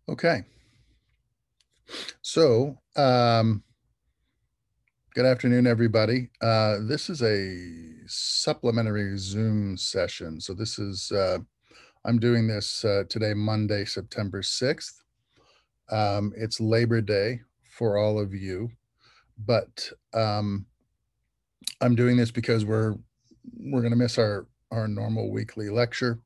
Okay. So, good afternoon, everybody. This is a supplementary Zoom session. So this is, I'm doing this today, Monday, September 6th. It's Labor Day for all of you, but I'm doing this because we're going to miss our normal weekly lecture.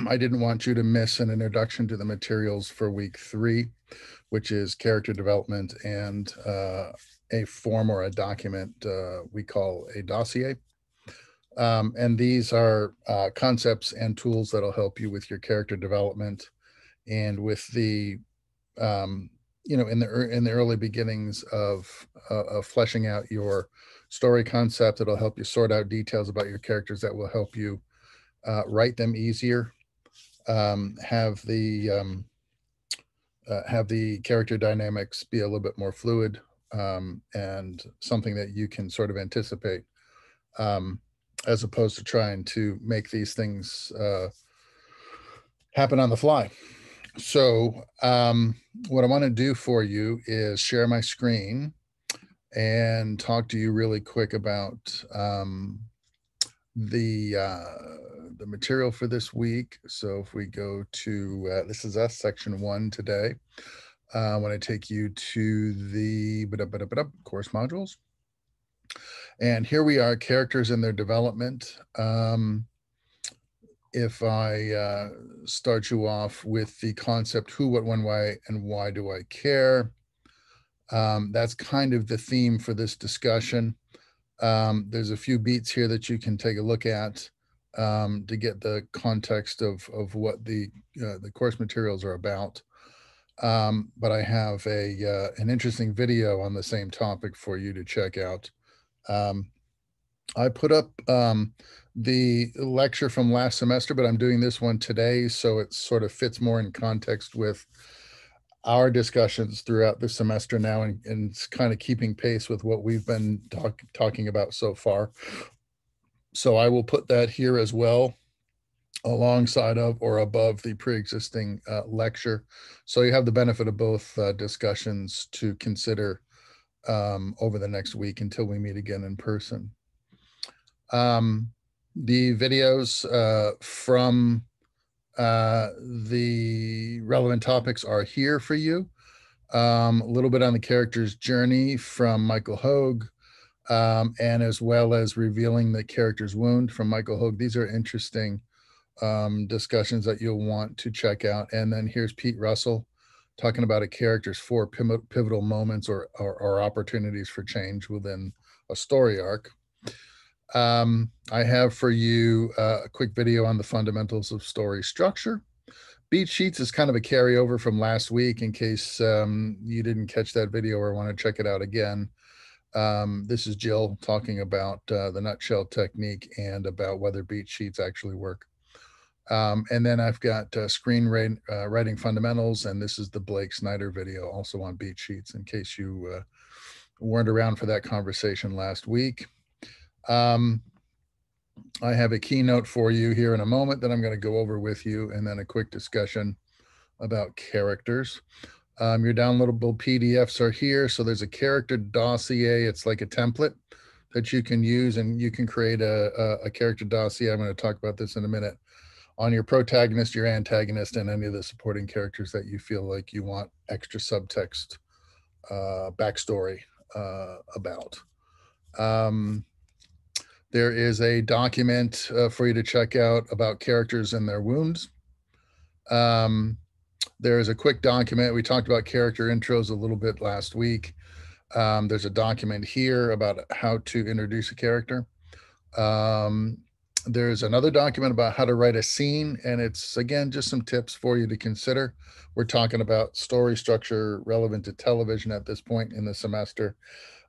I didn't want you to miss an introduction to the materials for week 3, which is character development and a form or a document we call a dossier. And these are concepts and tools that'll help you with your character development and with the in the early beginnings of fleshing out your story concept. It'll help you sort out details about your characters that will help you write them easier, have the character dynamics be a little bit more fluid, and something that you can sort of anticipate, as opposed to trying to make these things happen on the fly. So what I want to do for you is share my screen and talk to you really quick about the material for this week. So if we go to this is us, section 1 today. I want to take you to the course modules. And here we are, characters and their development. If I start you off with the concept who, what, when, why, and why do I care? That's kind of the theme for this discussion. There's a few beats here that you can take a look at to get the context of what the course materials are about. But I have an interesting video on the same topic for you to check out. I put up the lecture from last semester, but I'm doing this one today, so it sort of fits more in context with our discussions throughout the semester now, and it's kind of keeping pace with what we've been talking about so far. So I will put that here as well, alongside of or above the pre-existing lecture. So you have the benefit of both discussions to consider over the next week until we meet again in person. The videos from the relevant topics are here for you. A little bit on the character's journey from Michael Hogue, and as well as revealing the character's wound from Michael Hogue. These are interesting discussions that you'll want to check out. And then here's Pete Russell talking about a character's 4 pivotal moments or opportunities for change within a story arc. I have for you a quick video on the fundamentals of story structure. Beat sheets is kind of a carryover from last week in case you didn't catch that video or want to check it out again. This is Jill talking about the nutshell technique and about whether beat sheets actually work. And then I've got screen writing fundamentals, and this is the Blake Snyder video also on beat sheets in case you weren't around for that conversation last week. I have a keynote for you here in a moment that I'm going to go over with you, and then a quick discussion about characters. Your downloadable PDFs are here. So there's a character dossier. It's like a template that you can use, and you can create a character dossier. I'm going to talk about this in a minute, on your protagonist, your antagonist, and any of the supporting characters that you feel like you want extra subtext backstory about. There is a document for you to check out about characters and their wounds. There is a quick document. We talked about character intros a little bit last week. There's a document here about how to introduce a character. There's another document about how to write a scene, and it's, again, just some tips for you to consider. We're talking about story structure relevant to television at this point in the semester.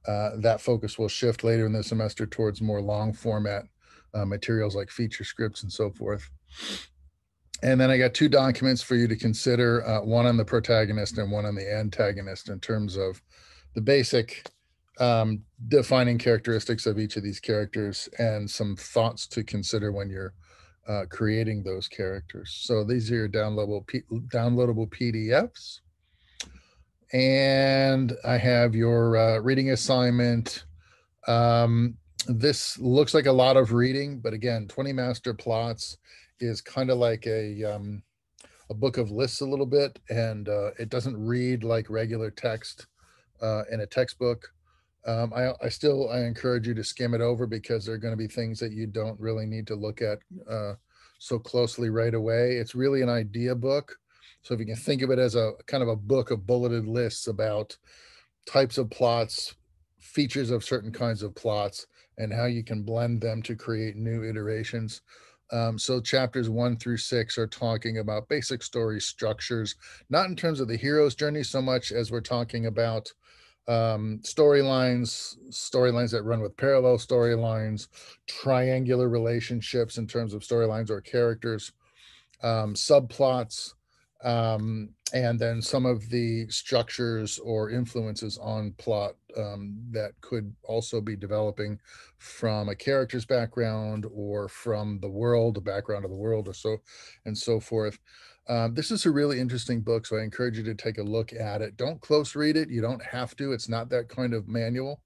That focus will shift later in the semester towards more long format materials like feature scripts and so forth. And then I got 2 documents for you to consider, one on the protagonist and one on the antagonist, in terms of the basic defining characteristics of each of these characters and some thoughts to consider when you're creating those characters. So these are your downloadable PDFs. And I have your reading assignment. This looks like a lot of reading, but again, 20 master plots is kind of like a book of lists a little bit, and it doesn't read like regular text in a textbook. I encourage you to skim it over, because there are going to be things that you don't really need to look at so closely right away. It's really an idea book. So if you can think of it as a kind of a book of bulleted lists about types of plots, features of certain kinds of plots, and how you can blend them to create new iterations. So chapters 1 through 6 are talking about basic story structures, not in terms of the hero's journey so much as we're talking about storylines that run with parallel storylines, triangular relationships in terms of storylines or characters, subplots, and then some of the structures or influences on plot that could also be developing from a character's background or from the background of the world, or so and so forth. This is a really interesting book, so I encourage you to take a look at it. Don't close read it. You don't have to. It's not that kind of manual.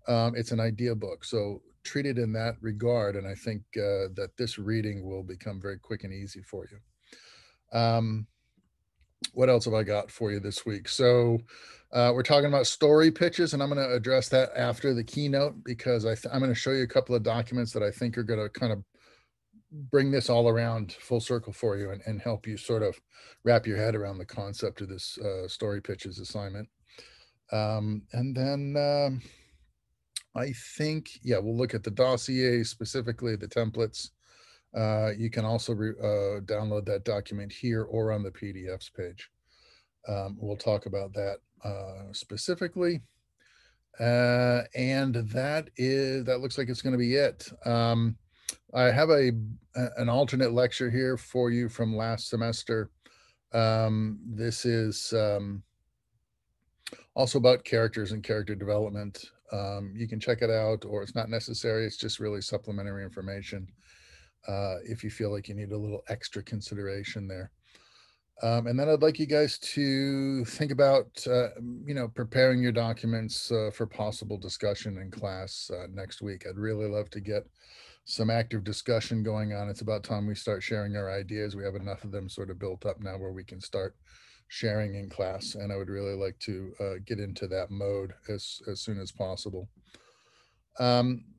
It's an idea book, so treat it in that regard, and I think that this reading will become very quick and easy for you. What else have I got for you this week? So we're talking about story pitches, and I'm going to address that after the keynote, because I'm going to show you a couple of documents that I think are going to kind of bring this all around full circle for you, and help you sort of wrap your head around the concept of this story pitches assignment. And then I think, yeah, we'll look at the dossier, specifically the templates. You can also download that document here or on the PDFs page. We'll talk about that specifically. And that looks like it's going to be it. I have an alternate lecture here for you from last semester. This is also about characters and character development. You can check it out, or it's not necessary. It's just really supplementary information if you feel like you need a little extra consideration there. And then I'd like you guys to think about, preparing your documents for possible discussion in class next week. I'd really love to get some active discussion going on. It's about time we start sharing our ideas. We have enough of them sort of built up now where we can start sharing in class. And I would really like to get into that mode as soon as possible.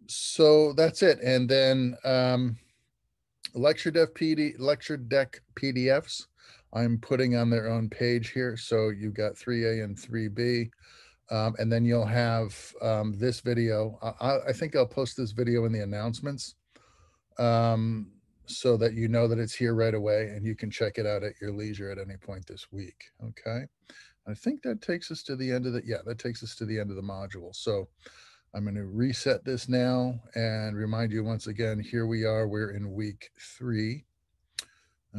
So that's it. And then lecture deck PDFs I'm putting on their own page here. So you've got 3A and 3B. And then you'll have this video. I think I'll post this video in the announcements so that you know that it's here right away, and you can check it out at your leisure at any point this week. Okay. I think that takes us to the end of that takes us to the end of the module. So I'm going to reset this now and remind you once again, here we are, we're in week 3.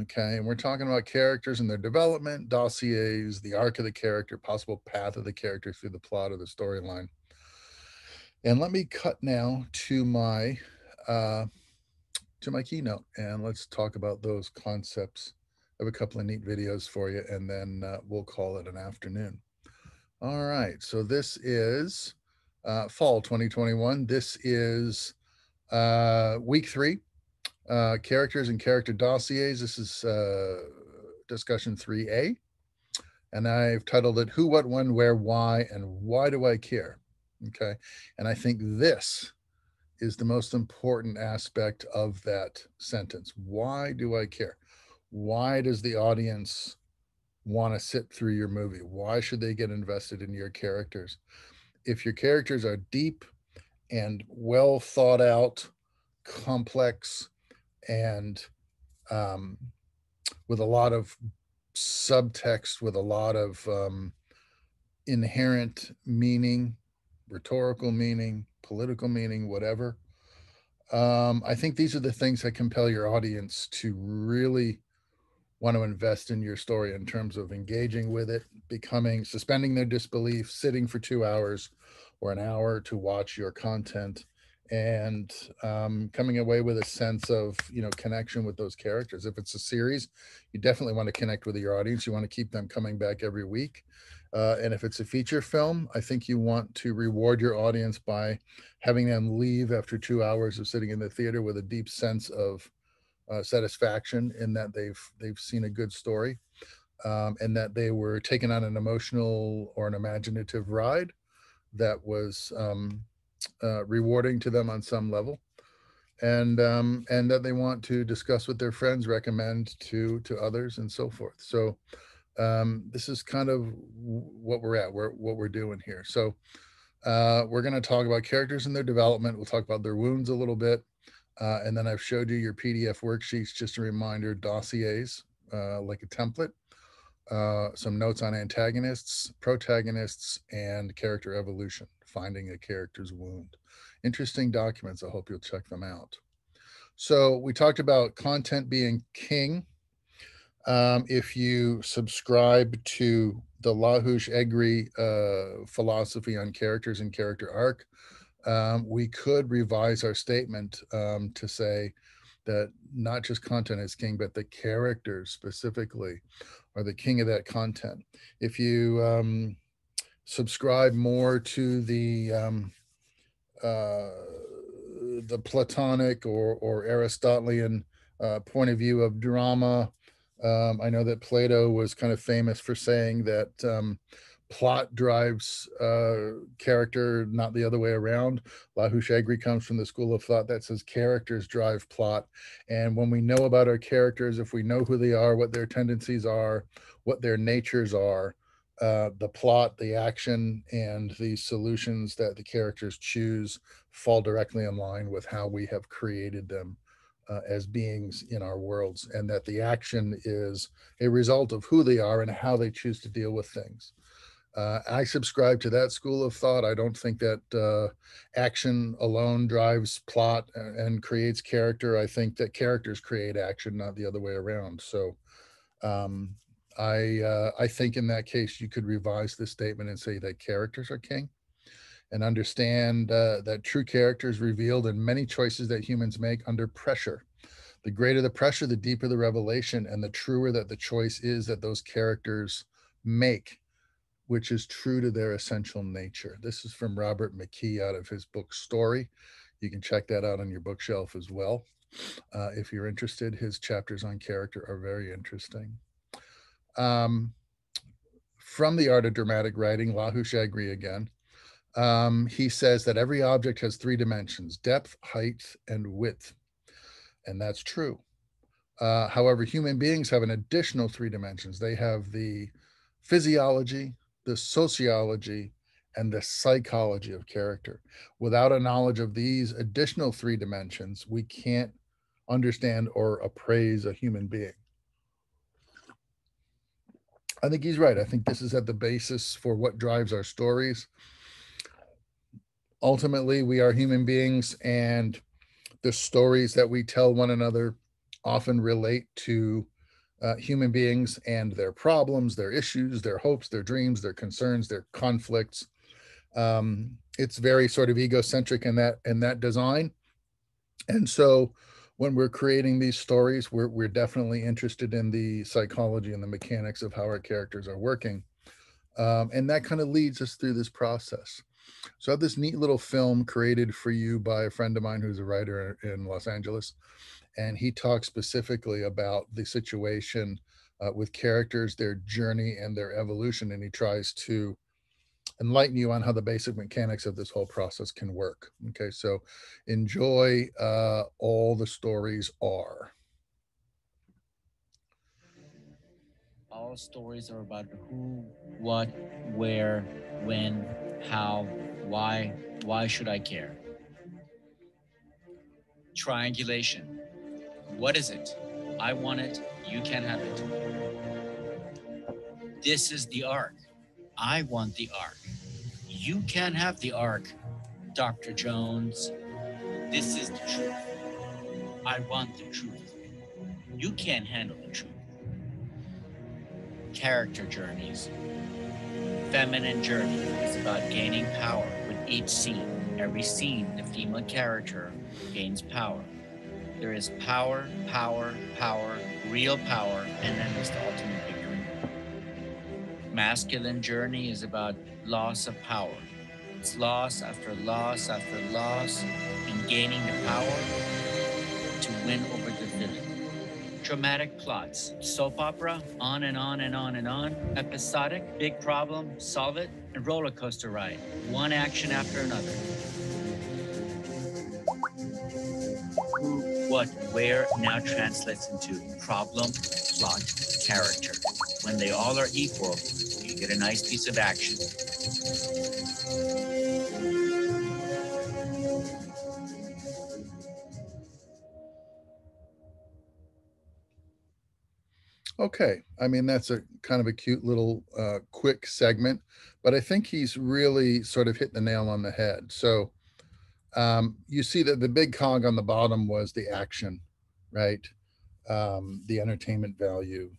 Okay, and we're talking about characters and their development, dossiers, the arc of the character, possible path of the character through the plot of the storyline. And let me cut now to my keynote, and let's talk about those concepts. I have a couple of neat videos for you, and then we'll call it an afternoon. All right, so this is fall 2021. This is week 3. Characters and character dossiers. This is discussion 3A. And I've titled it Who, What, When, Where, Why, and Why Do I Care? Okay. And I think this is the most important aspect of that sentence. Why do I care? Why does the audience want to sit through your movie? Why should they get invested in your characters? If your characters are deep and well thought out, complex, and with a lot of subtext, with a lot of inherent meaning, rhetorical meaning, political meaning, whatever. I think these are the things that compel your audience to really want to invest in your story in terms of engaging with it, suspending their disbelief, sitting for 2 hours or an hour to watch your content and coming away with a sense of, you know, connection with those characters. If it's a series, you definitely want to connect with your audience. You want to keep them coming back every week. And if it's a feature film, I think you want to reward your audience by having them leave after 2 hours of sitting in the theater with a deep sense of satisfaction in that they've seen a good story, and that they were taken on an emotional or an imaginative ride that was rewarding to them on some level, and that they want to discuss with their friends, recommend to others, and so forth. So this is kind of what we're at, what we're doing here. So we're going to talk about characters and their development. We'll talk about their wounds a little bit, and then I've showed you your PDF worksheets, just a reminder, dossiers, like a template. Some notes on antagonists, protagonists, and character evolution, finding a character's wound. Interesting documents. I hope you'll check them out. So we talked about content being king. If you subscribe to the LaHouche-Egri philosophy on characters and character arc, we could revise our statement to say that not just content is king, but the characters specifically are the king of that content. If you subscribe more to the Platonic or Aristotelian point of view of drama, I know that Plato was kind of famous for saying that plot drives character, not the other way around. LaHouche-Egri comes from the school of thought that says characters drive plot. And when we know about our characters, if we know who they are, what their tendencies are, what their natures are, the plot, the action, and the solutions that the characters choose fall directly in line with how we have created them as beings in our worlds, and that the action is a result of who they are and how they choose to deal with things. I subscribe to that school of thought. I don't think that action alone drives plot and creates character. I think that characters create action, not the other way around. So I think in that case, you could revise this statement and say that characters are king, and understand that true character is revealed in many choices that humans make under pressure. The greater the pressure, the deeper the revelation, and the truer that the choice is that those characters make, which is true to their essential nature. This is from Robert McKee out of his book Story. You can check that out on your bookshelf as well. If you're interested, his chapters on character are very interesting. From The Art of Dramatic Writing, LaHouche-Egri again. He says that every object has 3 dimensions: depth, height, and width. And that's true. However, human beings have an additional 3 dimensions. They have the physiology, the sociology, and the psychology of character. Without a knowledge of these additional 3 dimensions, we can't understand or appraise a human being. I think he's right. I think this is at the basis for what drives our stories. Ultimately, we are human beings, and the stories that we tell one another often relate to human beings and their problems, their issues, their hopes, their dreams, their concerns, their conflicts. It's very sort of egocentric in that design. And so when we're creating these stories, we're definitely interested in the psychology and the mechanics of how our characters are working. And that kind of leads us through this process. So I have this neat little film created for you by a friend of mine who's a writer in Los Angeles. And he talks specifically about the situation with characters, their journey, and their evolution. And he tries to enlighten you on how the basic mechanics of this whole process can work. Okay, so enjoy All the Stories Are. All stories are about who, what, where, when, how, why. Why should I care? Triangulation. What is it? I want it. You can't have it. This is the arc. I want the arc. You can't have the arc, Dr. Jones. This is the truth. I want the truth. You can't handle the truth. Character journeys. Feminine Journey is about gaining power with each scene. Every scene, the female character gains power. There is power, power, power, real power, and then there's the ultimate victory. Masculine journey is about loss of power. It's loss after loss after loss, and gaining the power to win over the villain. Dramatic plots, soap opera, on and on and on and on. Episodic, big problem, solve it, and roller coaster ride. One action after another. Who, what, where now translates into problem, plot, character. When they all are equal, you get a nice piece of action. Okay, I mean, that's a kind of a cute little quick segment, but I think he's really sort of hit the nail on the head. So you see that the big cog on the bottom was the action, right? The entertainment value.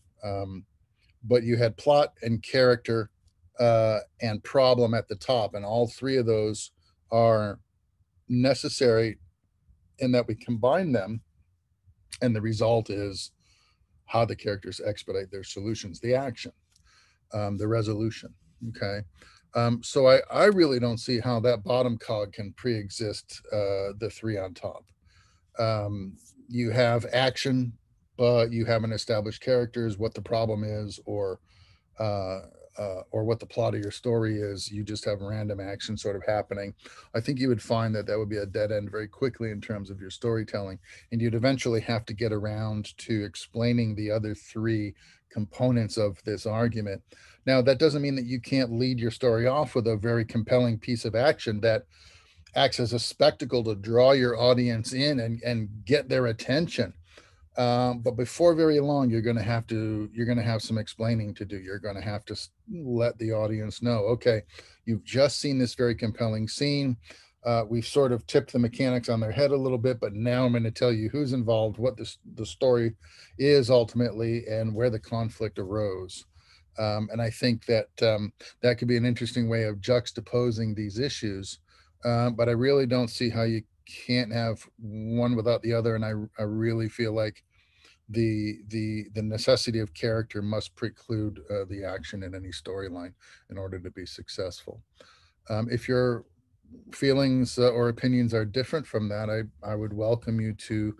But you had plot and character and problem at the top, and all three of those are necessary in that we combine them, and the result is how the characters expedite their solutions, the action, the resolution. Okay. So I really don't see how that bottom cog can pre-exist the three on top. You have action, but you haven't established characters, what the problem is, or what the plot of your story is. You just have random action sort of happening. I think you would find that that would be a dead end very quickly in terms of your storytelling, and you'd eventually have to get around to explaining the other three components of this argument. Now, that doesn't mean that you can't lead your story off with a very compelling piece of action that acts as a spectacle to draw your audience in and get their attention. But before very long, you're going to have some explaining to do. You're going to have to let the audience know, okay, you've just seen this very compelling scene. We've sort of tipped the mechanics on their head a little bit, but now I'm going to tell you who's involved, what the story is ultimately, and where the conflict arose. And I think that that could be an interesting way of juxtaposing these issues. But I really don't see how you can't have one without the other. And I really feel like the necessity of character must preclude the action in any storyline in order to be successful. If your feelings or opinions are different from that, I would welcome you to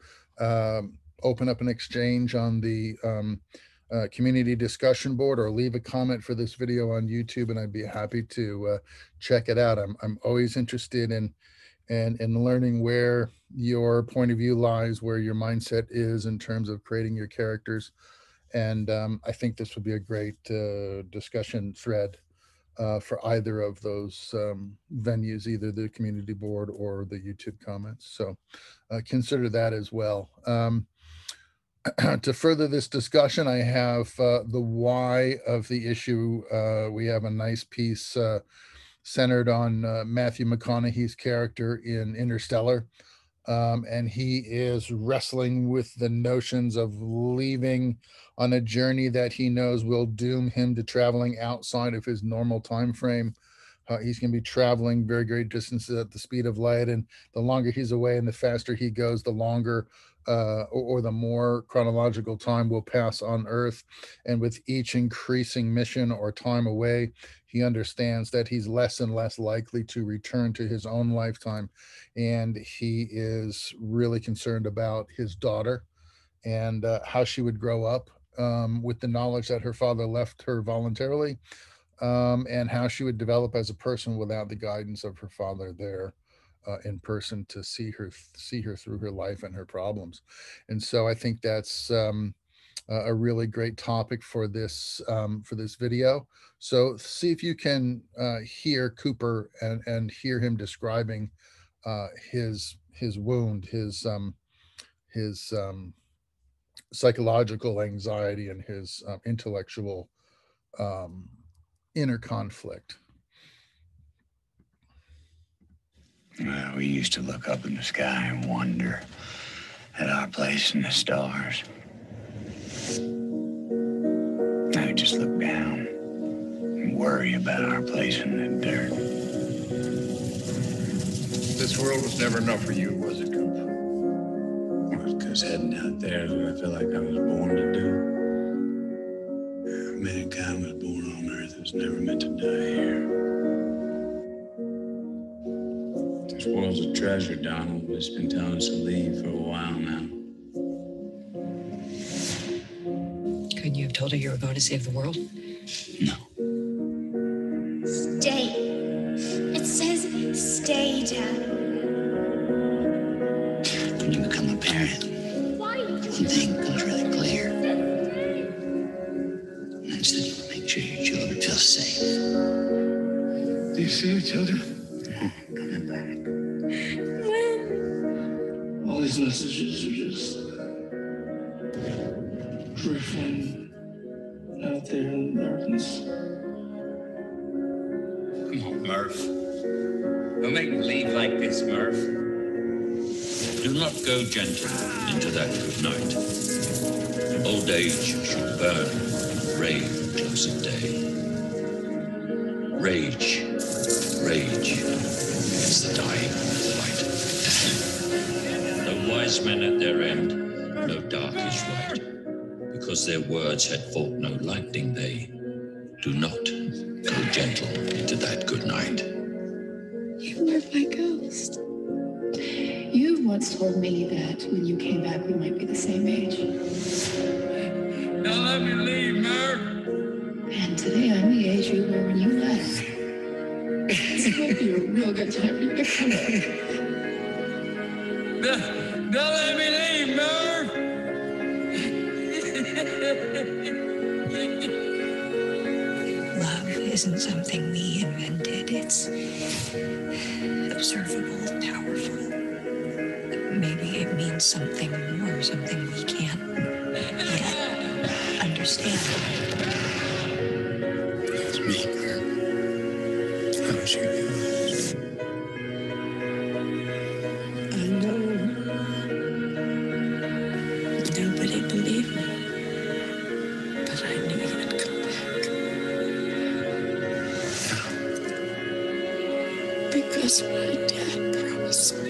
open up an exchange on the community discussion board, or leave a comment for this video on YouTube, and I'd be happy to check it out. I'm always interested in learning where your point of view lies, where your mindset is in terms of creating your characters. And I think this would be a great discussion thread for either of those venues, either the community board or the YouTube comments. So consider that as well. To further this discussion, I have the why of the issue. We have a nice piece centered on Matthew McConaughey's character in Interstellar. And he is wrestling with the notions of leaving on a journey that he knows will doom him to traveling outside of his normal time frame. He's going to be traveling very great distances at the speed of light, and the longer he's away and the faster he goes, the longer or the more chronological time will pass on Earth. And with each increasing mission or time away, he understands that he's less and less likely to return to his own lifetime. And he is really concerned about his daughter and how she would grow up with the knowledge that her father left her voluntarily, and how she would develop as a person without the guidance of her father there in person to see her through her life and her problems. And so I think that's a really great topic for this video. So see if you can hear Cooper and hear him describing his wound, his psychological anxiety, and his intellectual inner conflict. Well, we used to look up in the sky and wonder at our place in the stars. Now we just look down and worry about our place in the dirt. This world was never enough for you, was it, Coop? Well, because heading out there is what I feel like I was born to do. Mankind was born on Earth. It was never meant to die here. This world's a treasure, Donald. It's been telling us to leave for a while now. Couldn't you have told her you were going to save the world? No. Stay. It says stay, Dad. When you become a parent, one thing becomes really clear. And that's that you make sure your children feel safe. Do you see your children? Coming back. All these messages are just drifting out there in the darkness. Come on, Murph. Don't make me leave like this, Murph. Do not go gentle into that good night. Old age should burn and rave close at day. Rage, rage is the dying light. No wise men at their end, no dark is right. Because their words had fought no lightning, they do not go gentle into that good night. You were my ghost. You once told me that when you came back, we might be the same age. Don't let me leave, Murph. And today I'm the age you were when you left. This might be a real good time for you to come back. Don't let me leave, Murph. Love isn't something we invented. It's observable, powerful. Maybe it means something more, something we can't yet understand. It's me, Kurt. I wish you knew. I know. Nobody believed me. But I knew you'd come back. Because my dad promised me.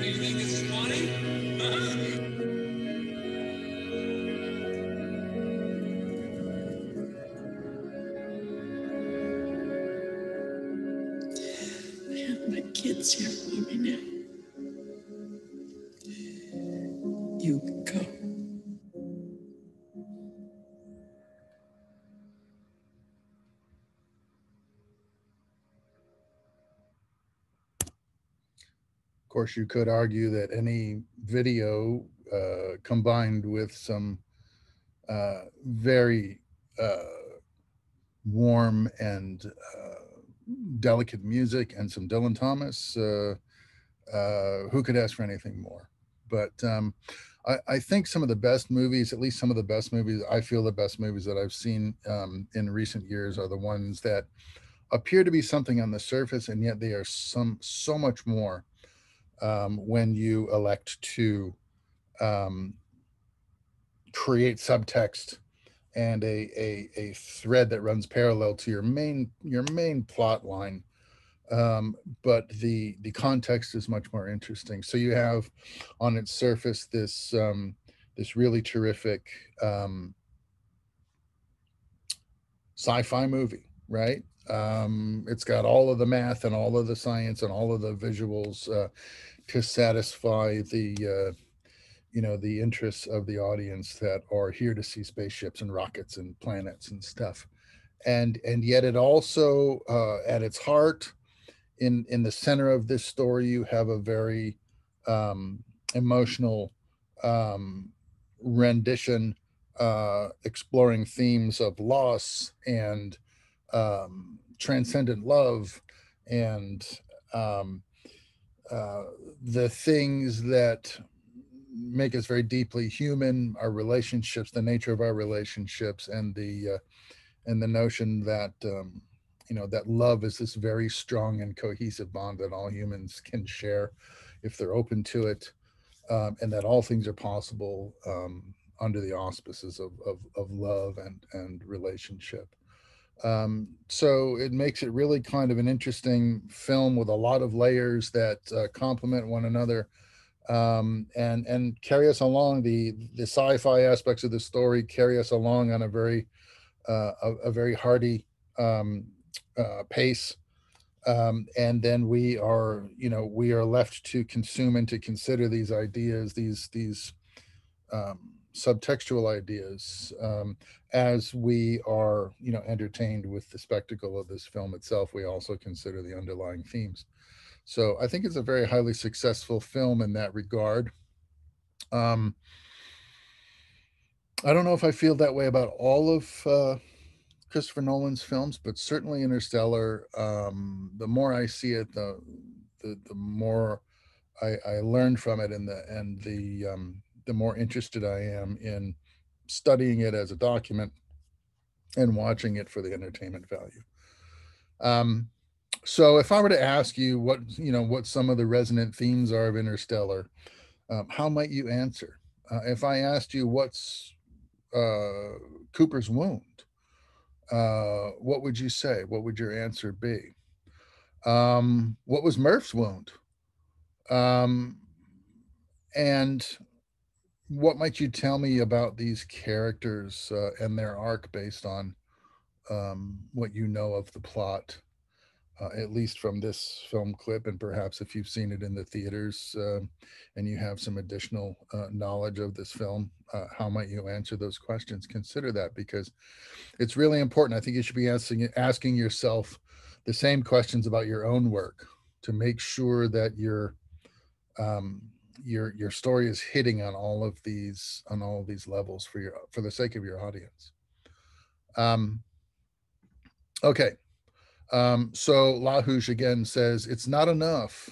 You think it's funny? I have my kids here for me now. You can go. Of course, you could argue that any video combined with some very warm and delicate music and some Dylan Thomas, who could ask for anything more? But I think some of the best movies, at least some of the best movies, I feel the best movies that I've seen in recent years are the ones that appear to be something on the surface, and yet they are so much more when you elect to create subtext and a thread that runs parallel to your main plot line, but the context is much more interesting. So you have on its surface this this really terrific sci-fi movie, right? It's got all of the math and all of the science and all of the visuals to satisfy the the interests of the audience that are here to see spaceships and rockets and planets and stuff. And yet it also at its heart, in the center of this story, you have a very emotional rendition exploring themes of loss and transcendent love and the things that make us very deeply human, our relationships, the nature of our relationships, and the notion that that love is this very strong and cohesive bond that all humans can share if they're open to it, and that all things are possible under the auspices of love and relationship. So it makes it really kind of an interesting film with a lot of layers that complement one another, and carry us along. The sci-fi aspects of the story carry us along on a very hearty pace. And then we are left to consume and to consider these ideas, these subtextual ideas, as we are entertained with the spectacle of this film itself. We also consider the underlying themes. So I think it's a very highly successful film in that regard. um, I don't know if I feel that way about all of Christopher Nolan's films, but certainly Interstellar. The more I see it, the more I learned from it, and the more interested I am in studying it as a document and watching it for the entertainment value. Um, so, if I were to ask you what some of the resonant themes are of Interstellar, how might you answer? If I asked you what's Cooper's wound, what would you say? What would your answer be? What was Murph's wound? Um, and what might you tell me about these characters and their arc based on what you know of the plot, at least from this film clip, and perhaps if you've seen it in the theaters and you have some additional knowledge of this film, how might you answer those questions? Consider that, because it's really important. I think you should be asking yourself the same questions about your own work to make sure that your story is hitting on all of these levels for the sake of your audience. Um, okay. So Lahush again says it's not enough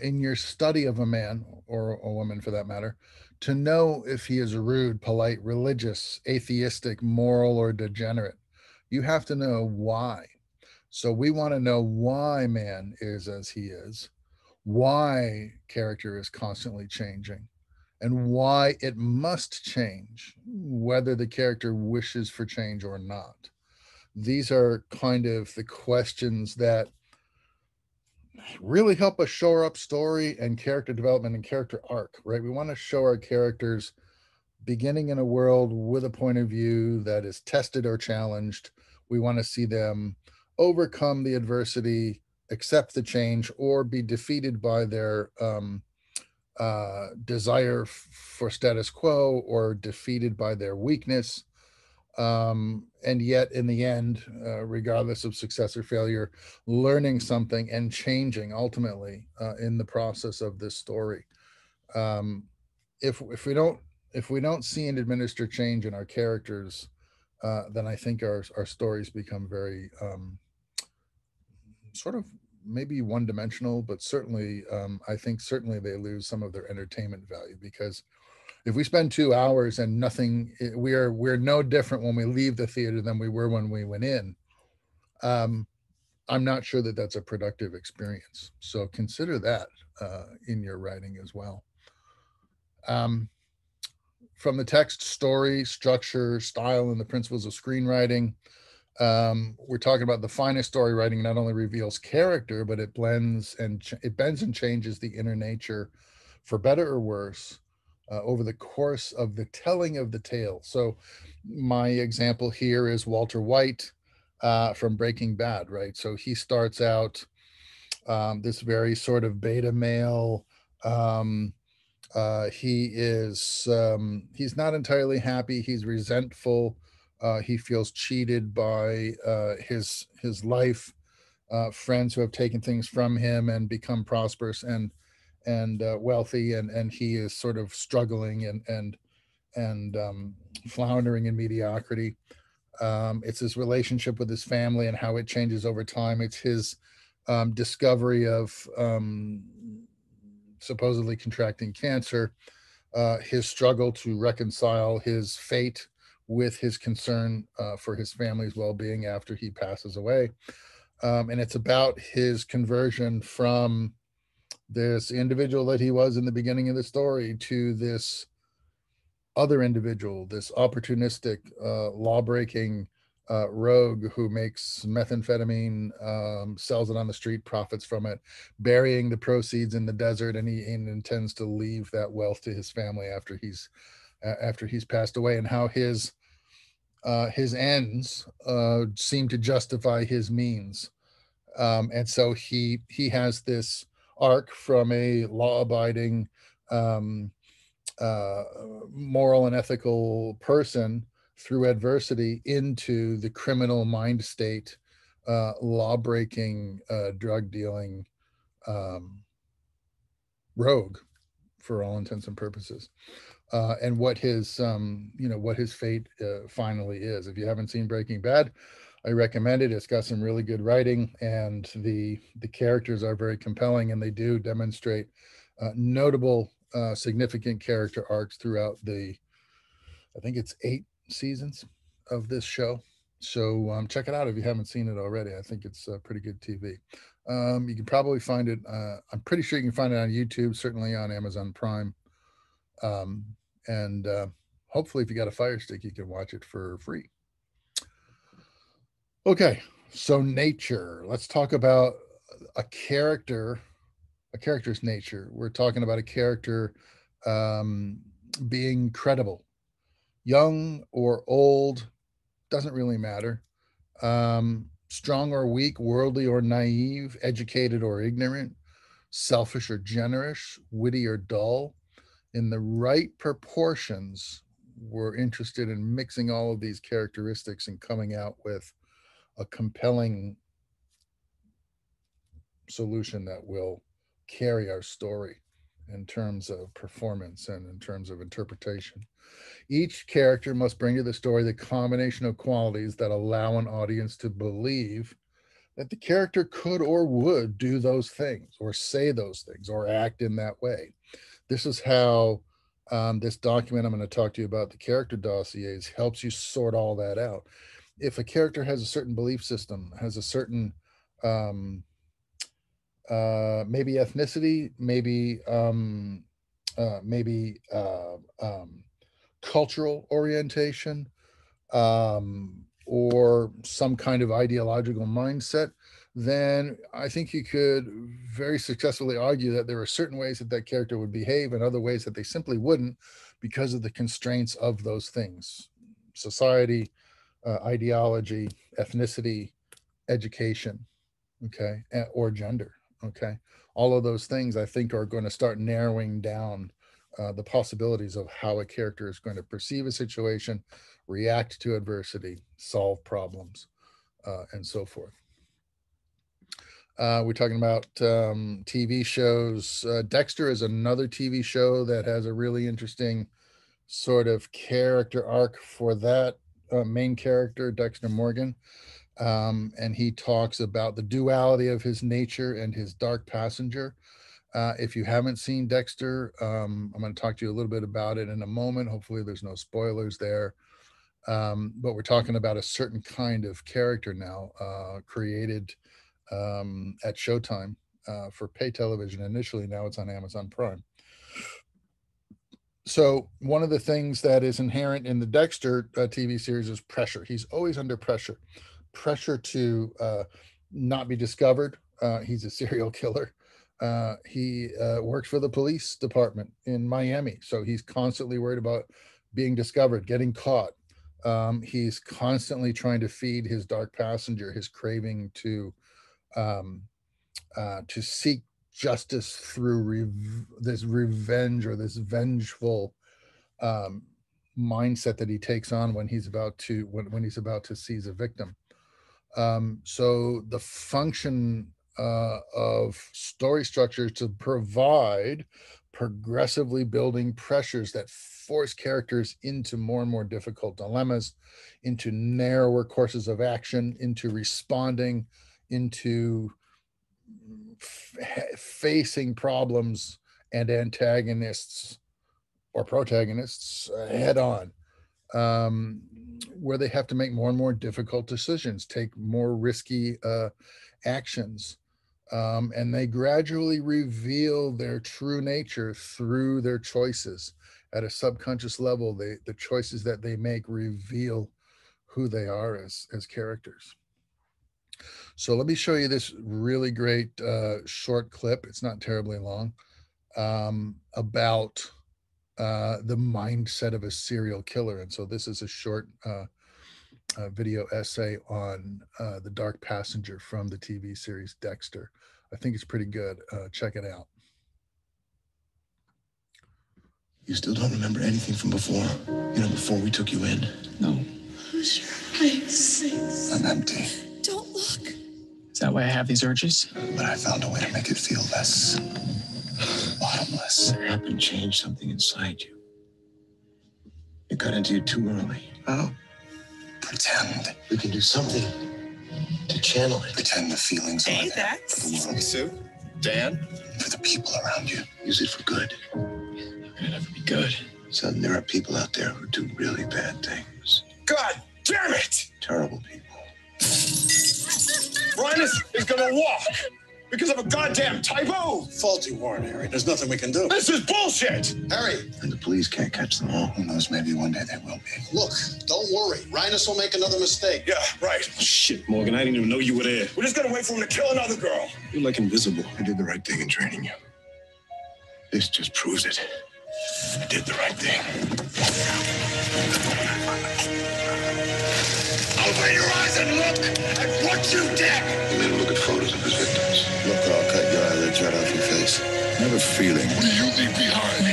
in your study of a man, or a woman for that matter, to know if he is rude, polite, religious, atheistic, moral, or degenerate. You have to know why. So we want to know why man is as he is, why character is constantly changing, and why it must change, whether the character wishes for change or not. These are kind of the questions that really help us shore up story and character development and character arc, right? We want to show our characters beginning in a world with a point of view that is tested or challenged. We want to see them overcome the adversity, accept the change, or be defeated by their desire for status quo, or defeated by their weakness. And yet in the end, regardless of success or failure, learning something and changing ultimately in the process of this story. If we don't see and administer change in our characters, then I think our stories become very sort of maybe one-dimensional, but certainly I think certainly they lose some of their entertainment value, because if we spend 2 hours and nothing, we're no different when we leave the theater than we were when we went in. I'm not sure that that's a productive experience. So consider that in your writing as well. From the text, story, structure, style, and the principles of screenwriting, we're talking about the finest story writing not only reveals character, but it blends and it bends and changes the inner nature for better or worse over the course of the telling of the tale. So my example here is Walter White from Breaking Bad, right? So he starts out this very sort of beta male. He's not entirely happy. He's resentful. He feels cheated by his life, friends who have taken things from him and become prosperous and wealthy, and he is sort of struggling and floundering in mediocrity. It's his relationship with his family and how it changes over time. It's his discovery of supposedly contracting cancer, his struggle to reconcile his fate with his concern for his family's well-being after he passes away. And it's about his conversion from this individual that he was in the beginning of the story to this other individual, this opportunistic, law-breaking, rogue who makes methamphetamine, sells it on the street, profits from it, burying the proceeds in the desert, and he intends to leave that wealth to his family after he's passed away, and how his ends seem to justify his means. And so he has this arc from a law-abiding, moral and ethical person through adversity into the criminal mind state, law-breaking, drug-dealing rogue, for all intents and purposes. And what his what his fate finally is. If you haven't seen Breaking Bad, I recommend it. It's got some really good writing, and the characters are very compelling, and they do demonstrate notable, significant character arcs throughout I think it's 8 seasons of this show. So check it out if you haven't seen it already. I think it's pretty good TV. You can probably find it. I'm pretty sure you can find it on YouTube, certainly on Amazon Prime. And hopefully if you got a Fire Stick, you can watch it for free. Okay, so nature. Let's talk about a character's nature. We're talking about a character being credible. Young or old, doesn't really matter. Strong or weak, worldly or naive, educated or ignorant, selfish or generous, witty or dull. In the right proportions, we're interested in mixing all of these characteristics and coming out with a compelling solution that will carry our story in terms of performance and in terms of interpretation. Each character must bring to the story the combination of qualities that allow an audience to believe that the character could or would do those things, or say those things, or act in that way. This is how this document I'm going to talk to you about, the character dossiers, helps you sort all that out. If a character has a certain belief system, has a certain maybe ethnicity, maybe cultural orientation, or some kind of ideological mindset, then I think you could very successfully argue that there are certain ways that that character would behave and other ways that they simply wouldn't, because of the constraints of those things: society, ideology, ethnicity, education, okay, or gender, okay. All of those things, I think, are going to start narrowing down the possibilities of how a character is going to perceive a situation, react to adversity, solve problems, and so forth. We're talking about TV shows. Dexter is another TV show that has a really interesting sort of character arc for that main character, Dexter Morgan. And he talks about the duality of his nature and his dark passenger. If you haven't seen Dexter, I'm going to talk to you a little bit about it in a moment. Hopefully there's no spoilers there. But we're talking about a certain kind of character now, created at Showtime for pay television initially. Now it's on Amazon Prime. So one of the things that is inherent in the Dexter TV series is pressure. He's always under pressure to not be discovered. He's a serial killer. He works for the police department in Miami, so he's constantly worried about being discovered, getting caught. He's constantly trying to feed his dark passenger his craving to seek justice through this revenge, or this vengeful mindset that he takes on when he's about to seize a victim. So the function of story structure is to provide progressively building pressures that force characters into more and more difficult dilemmas, into narrower courses of action, into responding, into facing problems and antagonists or protagonists head on, where they have to make more and more difficult decisions, take more risky actions, and they gradually reveal their true nature through their choices. At a subconscious level, the choices that they make reveal who they are as characters. So let me show you this really great short clip. It's not terribly long, about the mindset of a serial killer. And so this is a short video essay on the dark passenger from the TV series Dexter. I think it's pretty good. Check it out. You still don't remember anything from before? You know, before we took you in? No. Close your eyes. I'm empty. Don't look. Is that why I have these urges? But I found a way to make it feel less bottomless. What happened changed something inside you. It got into you too early. Oh. Pretend. We can do something to channel it. Pretend the feelings are there for the world. Sue? Dan? For the people around you. Use it for good. It'll never be good. Son, there are people out there who do really bad things. God damn it! Terrible people. Rhinus is gonna walk because of a goddamn typo! Faulty warrant, Harry. There's nothing we can do. This is bullshit! Harry! And the police can't catch them all. Who knows, maybe one day they will be. Look, don't worry. Rhinus will make another mistake. Yeah, right. Shit, Morgan, I didn't even know you were there. We're just gonna wait for him to kill another girl. You're like invisible. I did the right thing in training you. This just proves it. I did the right thing. Open your eyes and look at what you did! He made him look at photos of his victims. Look, I'll cut your eyelids right off your face. I have a feeling. What do you leave behind?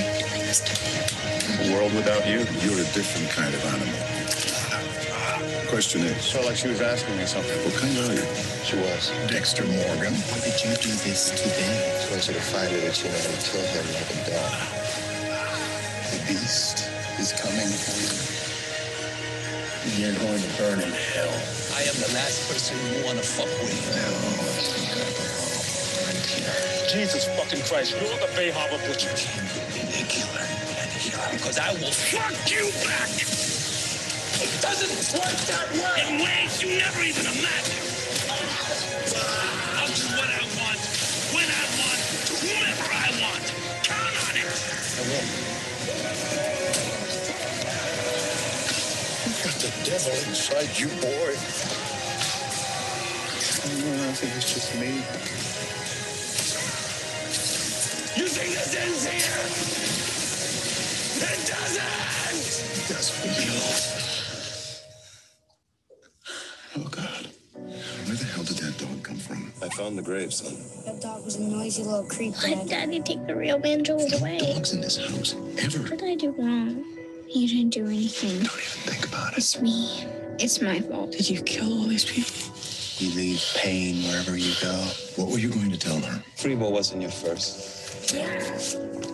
A world without you. You're a different kind of animal. Question is, Felt like she was asking me something. what kind are you? She was. Dexter Morgan. Why did you do this today? She wants you to find her that you know how to kill him like a dog. The beast is coming for you. You're going to burn in hell. I am the last person you want to fuck with. Jesus fucking Christ, you're the Bay Harbor Butcher. A killer and a hero. Because I will fuck you back. It doesn't work that way. In ways you never even imagined. I'll do what I want, when I want, to whomever I want. Count on it. I will. You've got the devil inside you, boy. I think it's just me. You think this ends here? It doesn't! It does for you. Oh, God. Where the hell did that dog come from? I found the grave, son. That dog was a noisy little creep. Why'd Daddy take the real banjos away? Dogs in this house, ever. What did I do wrong? You didn't do anything. Don't even think about it. It's me. It's my fault. Did you kill all these people? You leave pain wherever you go. What were you going to tell her? Freebo wasn't your first.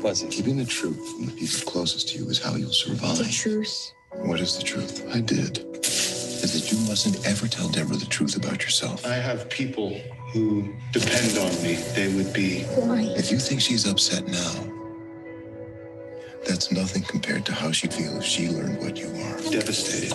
Was it? Keeping the truth from the people closest to you is how you'll survive. The truth. What is the truth? I did. Is that you mustn't ever tell Deborah the truth about yourself. I have people who depend on me. They would be... Why? If you think she's upset now, that's nothing compared to how she'd feel if she learned what you are. devastated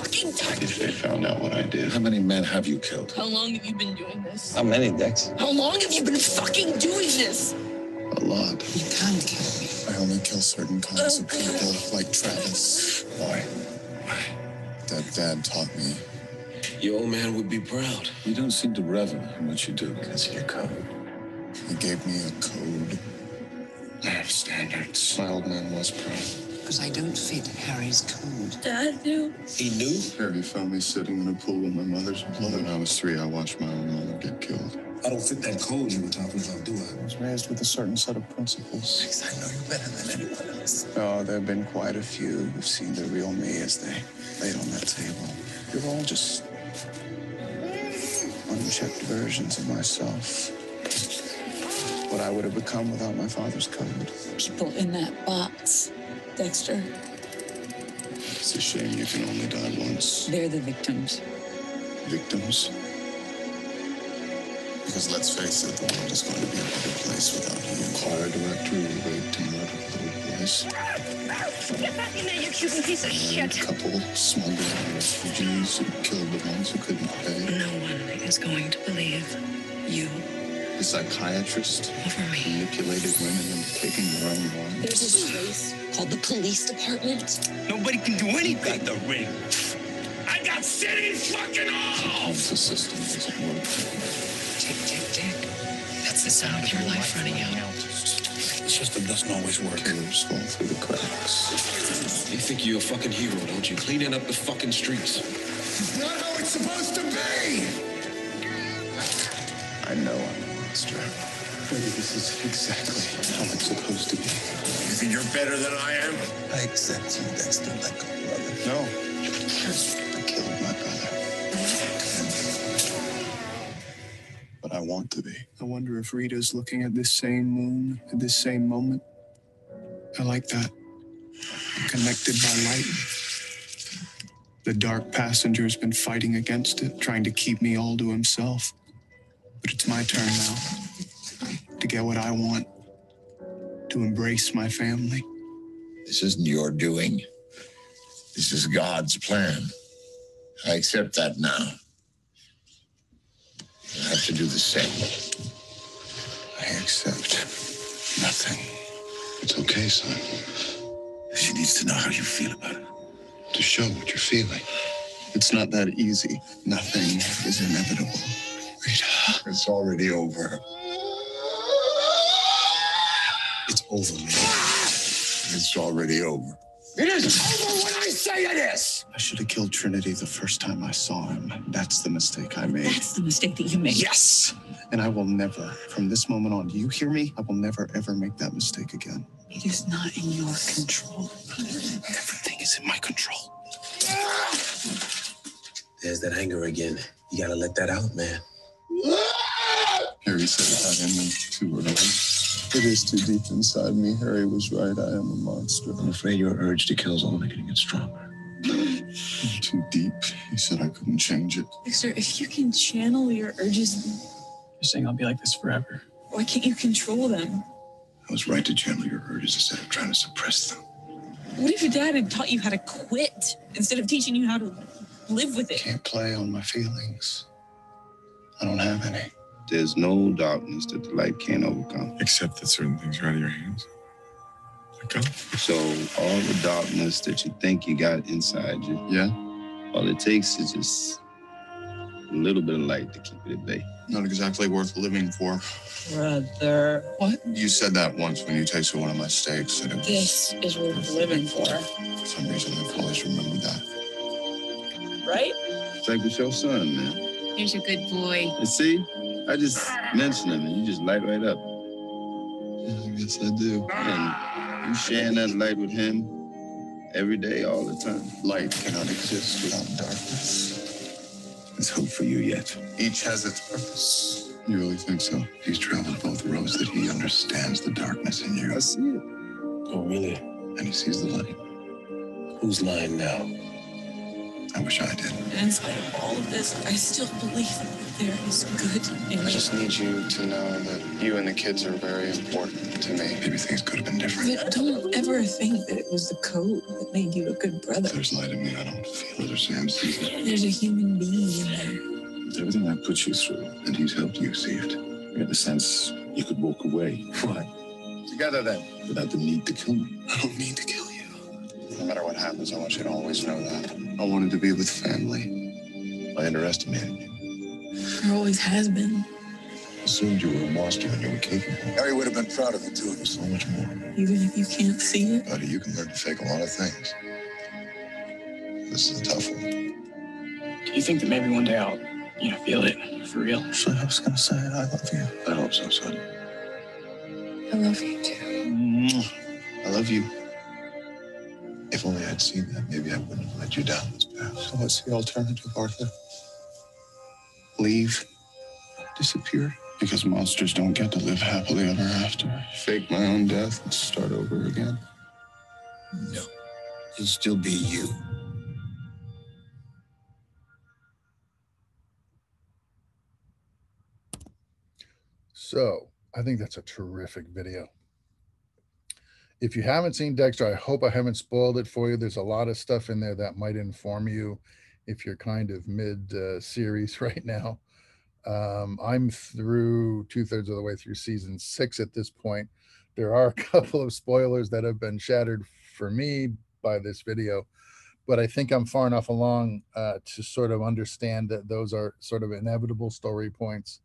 if they found out what I did. How many men have you killed? How long have you been doing this? How many, Dex? How long have you been fucking doing this? A lot. You can't kill me. I only kill certain kinds of people, like Travis. Why? That Dad taught me. Your old man would be proud. You don't seem to revel in what you do. Because of your code. He gave me a code. I have standards. My old man was proud. Because I don't fit Harry's code. Dad knew. He knew? Harry found me sitting in a pool with my mother's blood. When I was 3, I watched my own mother get killed. I don't fit that code you were talking about, do I? I was raised with a certain set of principles. Because I know you better than anyone else. Oh, there have been quite a few who've seen the real me as they laid on that table. You're all just unchecked versions of myself. What I would have become without my father's code. People in that box, Dexter, It's a shame you can only die once. they're the victims. Victims? Because let's face it, the world is going to be a better place without you. Choir director who raped and murdered little boys. Get back in there, you cute piece of shit. A couple smuggling refugees who killed the ones who couldn't pay. No one is going to believe you A psychiatrist over me. manipulated women into taking their own lives. There's this place called the police department. Nobody can do anything. Got the ring. I got City fucking Hall! The system doesn't work. Tick, tick, tick. That's the sound of your life running out. The system doesn't always work. Killers fall through the cracks. You think you're a fucking hero, don't you? Cleaning up the fucking streets. It's not how it's supposed to be! I know I'm a monster. Maybe this is exactly how it's supposed to be. You think you're better than I am? I accept you, Dexter, like a brother. No. I killed my brother. But I want to be. I wonder if Rita's looking at this same moon at this same moment. I like that. I'm connected by light. The dark passenger's been fighting against it, trying to keep me all to himself. But it's my turn now to get what I want, to embrace my family. This isn't your doing. This is God's plan. I accept that now. You have to do the same. I accept nothing. It's okay, son. She needs to know how you feel about it. To show what you're feeling. It's not that easy. Nothing is inevitable. Rita. It's already over. It's over, man. It's already over. It is over when I say it is! I should have killed Trinity the first time I saw him. That's the mistake I made. That's the mistake that you made. Yes! And I will never, from this moment on, do you hear me? I will never, ever make that mistake again. It is not in your control. Everything is in my control. There's that anger again. You gotta let that out, man. Harry said it had in me too early. It is too deep inside me. Harry was right. I am a monster. I'm afraid your urge to kill is only going to get stronger. Too deep. He said I couldn't change it. Dexter, if you can channel your urges, You're saying I'll be like this forever. why can't you control them? I was right to channel your urges instead of trying to suppress them. What if your dad had taught you how to quit instead of teaching you how to live with it? Can't play on my feelings. I don't have any. There's no darkness that the light can't overcome. Except that certain things are out of your hands. Let go. So all the darkness that you think you got inside you, Yeah? all it takes is just a little bit of light to keep it at bay. Not exactly worth living for. Brother. What? You said that once when you tasted one of my steaks. And it was, This is worth living for, for some reason, I've always remembered that. right? It's like with your son, man. Here's a good boy. You see, I just mentioned him and you just light right up. Yeah, I guess I do. And you sharing that light with him every day, all the time. Light cannot exist without darkness. There's hope for you yet. Each has its purpose. You really think so? He's traveled both roads that he understands the darkness in you. I see it. Oh, really? And he sees the light. Who's lying now? I wish I did. And in spite of all of this, I still believe that there is good in I you. just need you to know that you and the kids are very important to me. Maybe things could have been different. But don't ever think that it was the code that made you a good brother. There's light in me. I don't feel it or Sam sees it. There's a human being in there. Everything I put you through, And he's helped you see it. you had the sense you could walk away. Why? Together then. Without the need to kill me. I don't need to kill you. No matter what happens, I want you to always know that. I wanted to be with family. I underestimated you. There always has been. Assumed you were a monster when you were capable. Harry would have been proud of you, too. There's so much more. Even if you can't see it. Buddy, you can learn to fake a lot of things. This is a tough one. Do you think that maybe one day I'll, feel it for real? Actually, I was going to say it. I love you. I hope so, son. I love you too. I love you. If only I'd seen that, maybe I wouldn't have let you down this path. So what's the alternative, Arthur? Leave? Disappear? Because monsters don't get to live happily ever after. Fake my own death and start over again. No. You'll still be you. So I think that's a terrific video. If you haven't seen Dexter, I hope I haven't spoiled it for you. There's a lot of stuff in there that might inform you if you're kind of mid-series right now. I'm through 2/3 of the way through season 6 at this point. There are a couple of spoilers that have been shattered for me by this video, but I think I'm far enough along to sort of understand that those are sort of inevitable story points.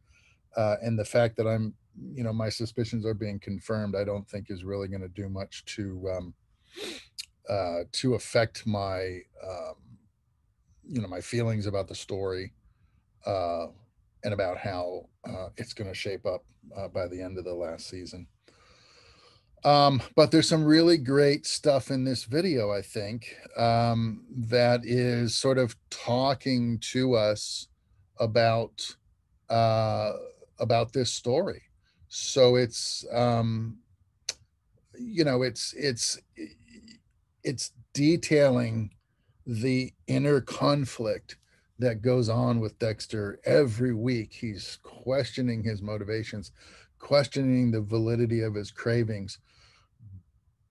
And the fact that I'm, my suspicions are being confirmed, I don't think is really going to do much to affect my, my feelings about the story, and about how it's going to shape up by the end of the last season. But there's some really great stuff in this video, I think, that is sort of talking to us about this story. So it's it's detailing the inner conflict that goes on with Dexter every week. He's questioning his motivations, questioning the validity of his cravings,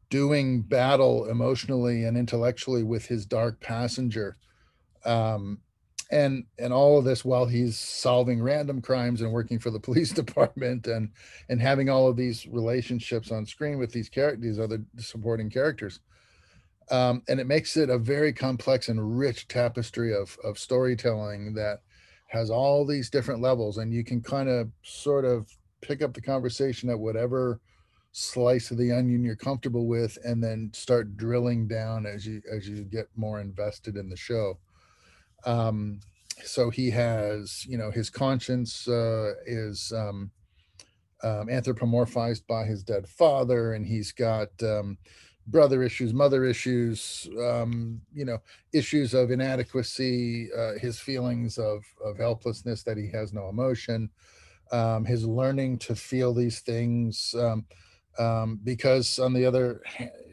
doing battle emotionally and intellectually with his dark passenger, and all of this while he's solving random crimes and working for the police department, and having all of these relationships on screen with these other supporting characters. And it makes it a very complex and rich tapestry of storytelling that has all these different levels, and you can kind of sort of pick up the conversation at whatever slice of the onion you're comfortable with, and then start drilling down as you get more invested in the show. So he has, his conscience is anthropomorphized by his dead father, and he's got brother issues, mother issues, issues of inadequacy, his feelings of helplessness, that he has no emotion, his learning to feel these things, because on the other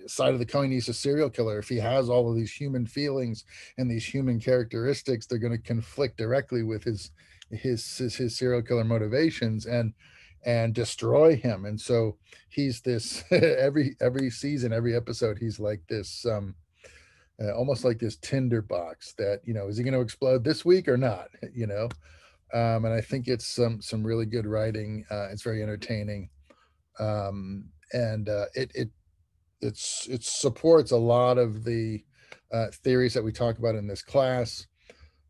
side of the coin, he's a serial killer. If he has all of these human feelings and these human characteristics, they're going to conflict directly with his serial killer motivations and destroy him. And so he's this every season, every episode, he's like this almost like this tinder box that, is he going to explode this week or not? And I think it's some really good writing. It's very entertaining. And it supports a lot of the theories that we talk about in this class.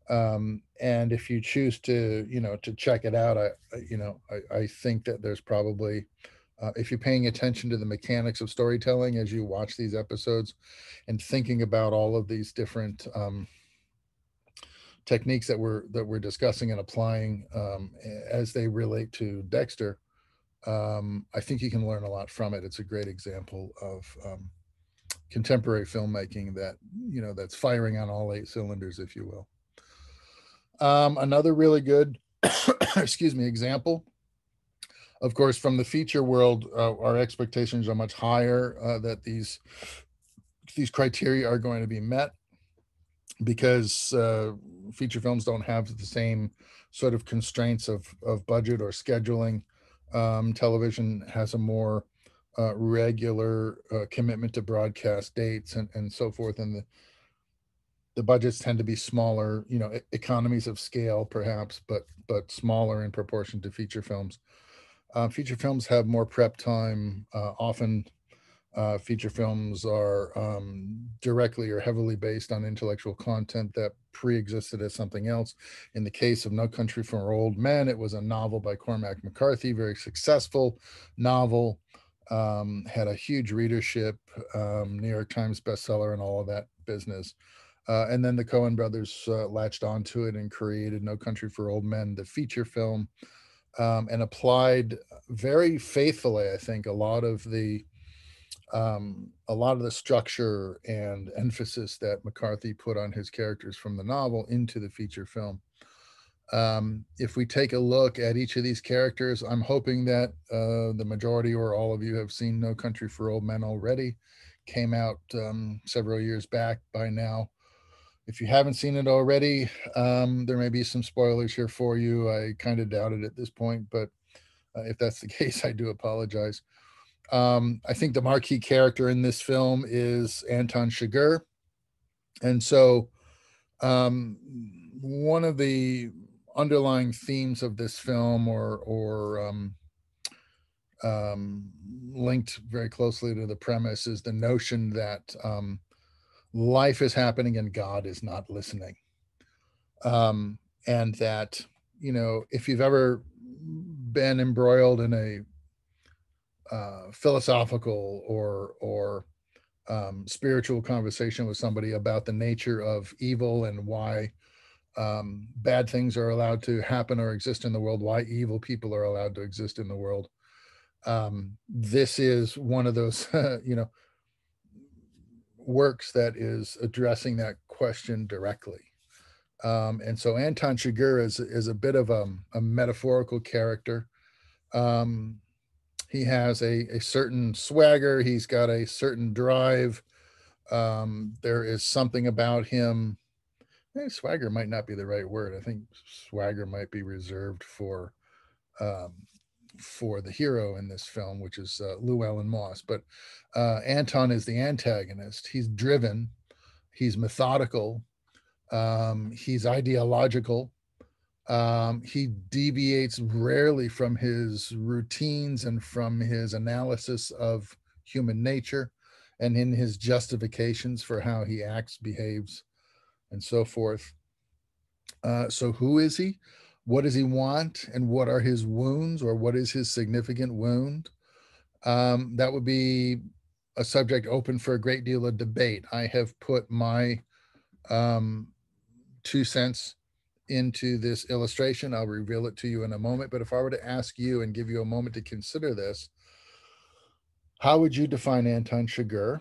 And if you choose to, to check it out, I think that there's probably, if you're paying attention to the mechanics of storytelling as you watch these episodes and thinking about all of these different techniques that we're discussing and applying as they relate to Dexter, I think you can learn a lot from it. It's a great example of contemporary filmmaking that, that's firing on all 8 cylinders, if you will. Another really good, example, of course, from the feature world, our expectations are much higher that these criteria are going to be met, because feature films don't have the same sort of constraints of budget or scheduling. Television has a more regular commitment to broadcast dates and so forth, and the budgets tend to be smaller, economies of scale perhaps, but smaller in proportion to feature films. Feature films have more prep time. Often feature films are directly or heavily based on intellectual content that pre-existed as something else. In the case of No Country for Old Men, it was a novel by Cormac McCarthy, very successful novel, had a huge readership, New York Times bestseller and all of that business. And then the Coen brothers latched onto it and created No Country for Old Men, the feature film, and applied very faithfully, I think, a lot of the structure and emphasis that McCarthy put on his characters from the novel into the feature film. If we take a look at each of these characters, I'm hoping that the majority or all of you have seen No Country for Old Men already. Came out several years back by now. If you haven't seen it already, there may be some spoilers here for you. I kind of doubt it at this point, but if that's the case, I do apologize. I think the marquee character in this film is Anton Chigurh. And so one of the underlying themes of this film, or linked very closely to the premise, is the notion that life is happening and God is not listening. And that, you know, if you've ever been embroiled in a philosophical or spiritual conversation with somebody about the nature of evil and why bad things are allowed to happen or exist in the world, why evil people are allowed to exist in the world. This is one of those, you know, works that is addressing that question directly. And so Anton Chigurh is a bit of a metaphorical character. He has a certain swagger. He's got a certain drive. There is something about him. Swagger might not be the right word. I think swagger might be reserved for the hero in this film, which is Llewellyn Moss. But Anton is the antagonist. He's driven. He's methodical. He's ideological. He deviates rarely from his routines and from his analysis of human nature and in his justifications for how he acts, behaves, and so forth. So who is he? What does he want? And what are his wounds, or what is his significant wound? That would be a subject open for a great deal of debate. I have put my 2 cents into this illustration. I'll reveal it to you in a moment. But if I were to ask you and give you a moment to consider this, how would you define Anton Chigurh,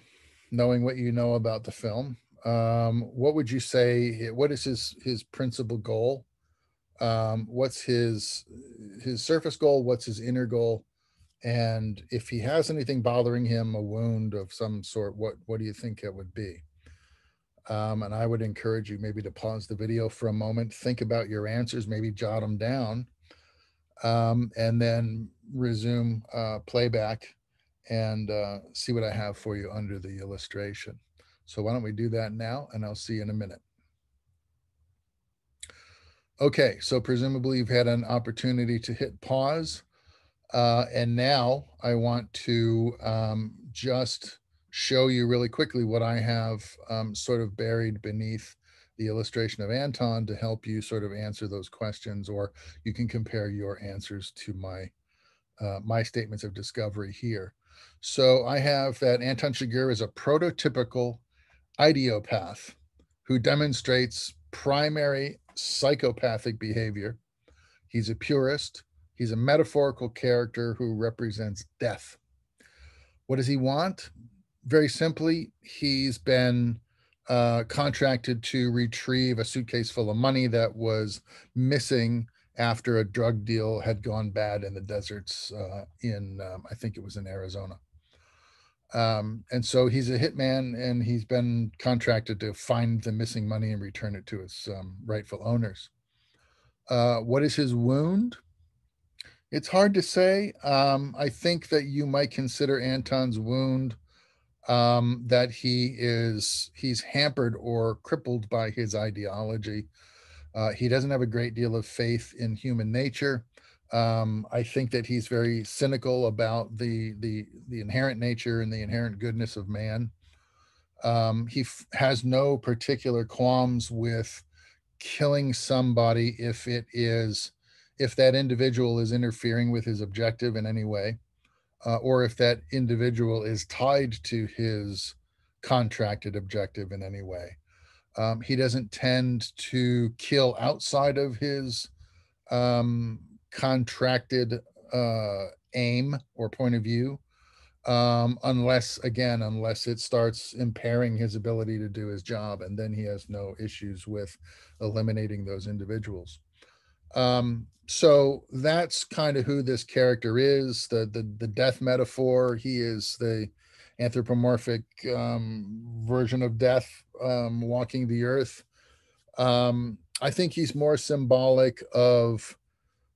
knowing what you know about the film? What would you say? What is his principal goal? What's his surface goal? What's his inner goal? And if he has anything bothering him, a wound of some sort, what do you think it would be? And I would encourage you maybe to pause the video for a moment, think about your answers, maybe jot them down, and then resume playback and see what I have for you under the illustration. So why don't we do that now, and I'll see you in a minute. Okay, so presumably you've had an opportunity to hit pause. And now I want to just show you really quickly what I have sort of buried beneath the illustration of Anton to help you sort of answer those questions, or you can compare your answers to my statements of discovery here. So I have that Anton Chigurh is a prototypical idiopath who demonstrates primary psychopathic behavior. He's a purist. He's a metaphorical character who represents death. What does he want? Very simply, he's been contracted to retrieve a suitcase full of money that was missing after a drug deal had gone bad in the deserts I think it was in Arizona. And so he's a hitman, and he's been contracted to find the missing money and return it to its rightful owners. What is his wound? It's hard to say. I think that you might consider Anton's wound that he's hampered or crippled by his ideology. He doesn't have a great deal of faith in human nature. I think that he's very cynical about the inherent nature and the inherent goodness of man. He has no particular qualms with killing somebody if that individual is interfering with his objective in any way, or if that individual is tied to his contracted objective in any way. He doesn't tend to kill outside of his contracted aim or point of view, unless it starts impairing his ability to do his job, and then he has no issues with eliminating those individuals. So that's kind of who this character is. The death metaphor. He is the anthropomorphic version of death, walking the earth. I think he's more symbolic of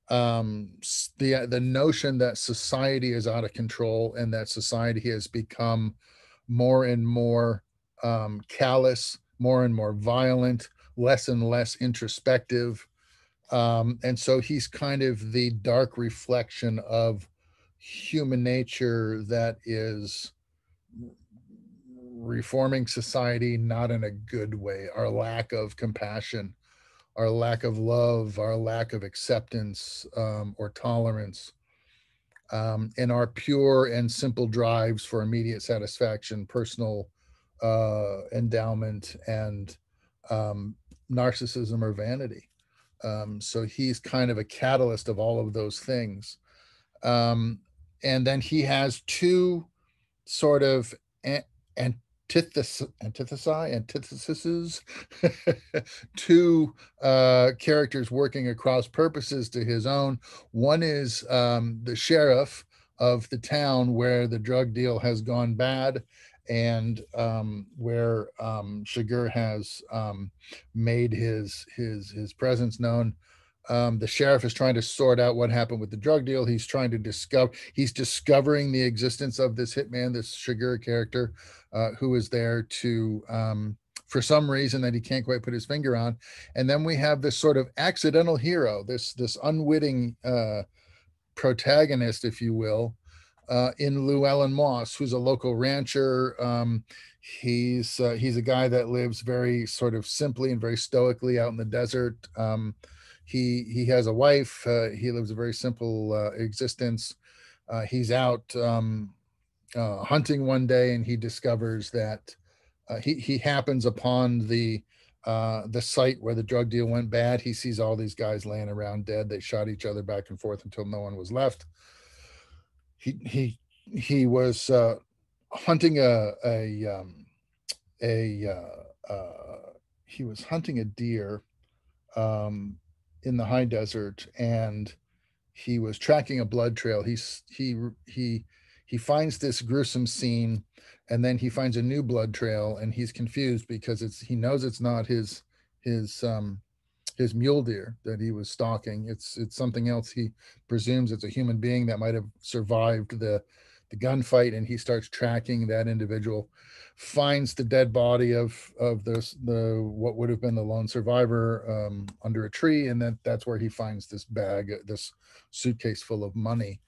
the notion that society is out of control, and that society has become more and more callous, more and more violent, less and less introspective. And so he's kind of the dark reflection of human nature that is reforming society, not in a good way. Our lack of compassion, our lack of love, our lack of acceptance or tolerance, and our pure and simple drives for immediate satisfaction, personal endowment, and narcissism or vanity. So he's kind of a catalyst of all of those things. And then he has two sort of antitheses, two characters working across purposes to his own. One is the sheriff of the town where the drug deal has gone bad, and where Chigurh has made his presence known. The sheriff is trying to sort out what happened with the drug deal. He's trying to discovering the existence of this hitman, this Chigurh character, who is there to, for some reason that he can't quite put his finger on. And then we have this sort of accidental hero, this unwitting protagonist, if you will, in Llewellyn Moss, who's a local rancher. He's a guy that lives very sort of simply and very stoically out in the desert. He has a wife. He lives a very simple existence. He's out hunting one day, and he discovers that he happens upon the site where the drug deal went bad. He sees all these guys laying around dead. They shot each other back and forth until no one was left. He was hunting he was hunting a deer in the high desert, and he was tracking a blood trail. He finds this gruesome scene, and then he finds a new blood trail, and he's confused because he knows it's not his mule deer that he was stalking. It's something else. He presumes it's a human being that might have survived the gunfight, and he starts tracking that individual, finds the dead body of what would have been the lone survivor under a tree, and then that's where he finds this suitcase full of money.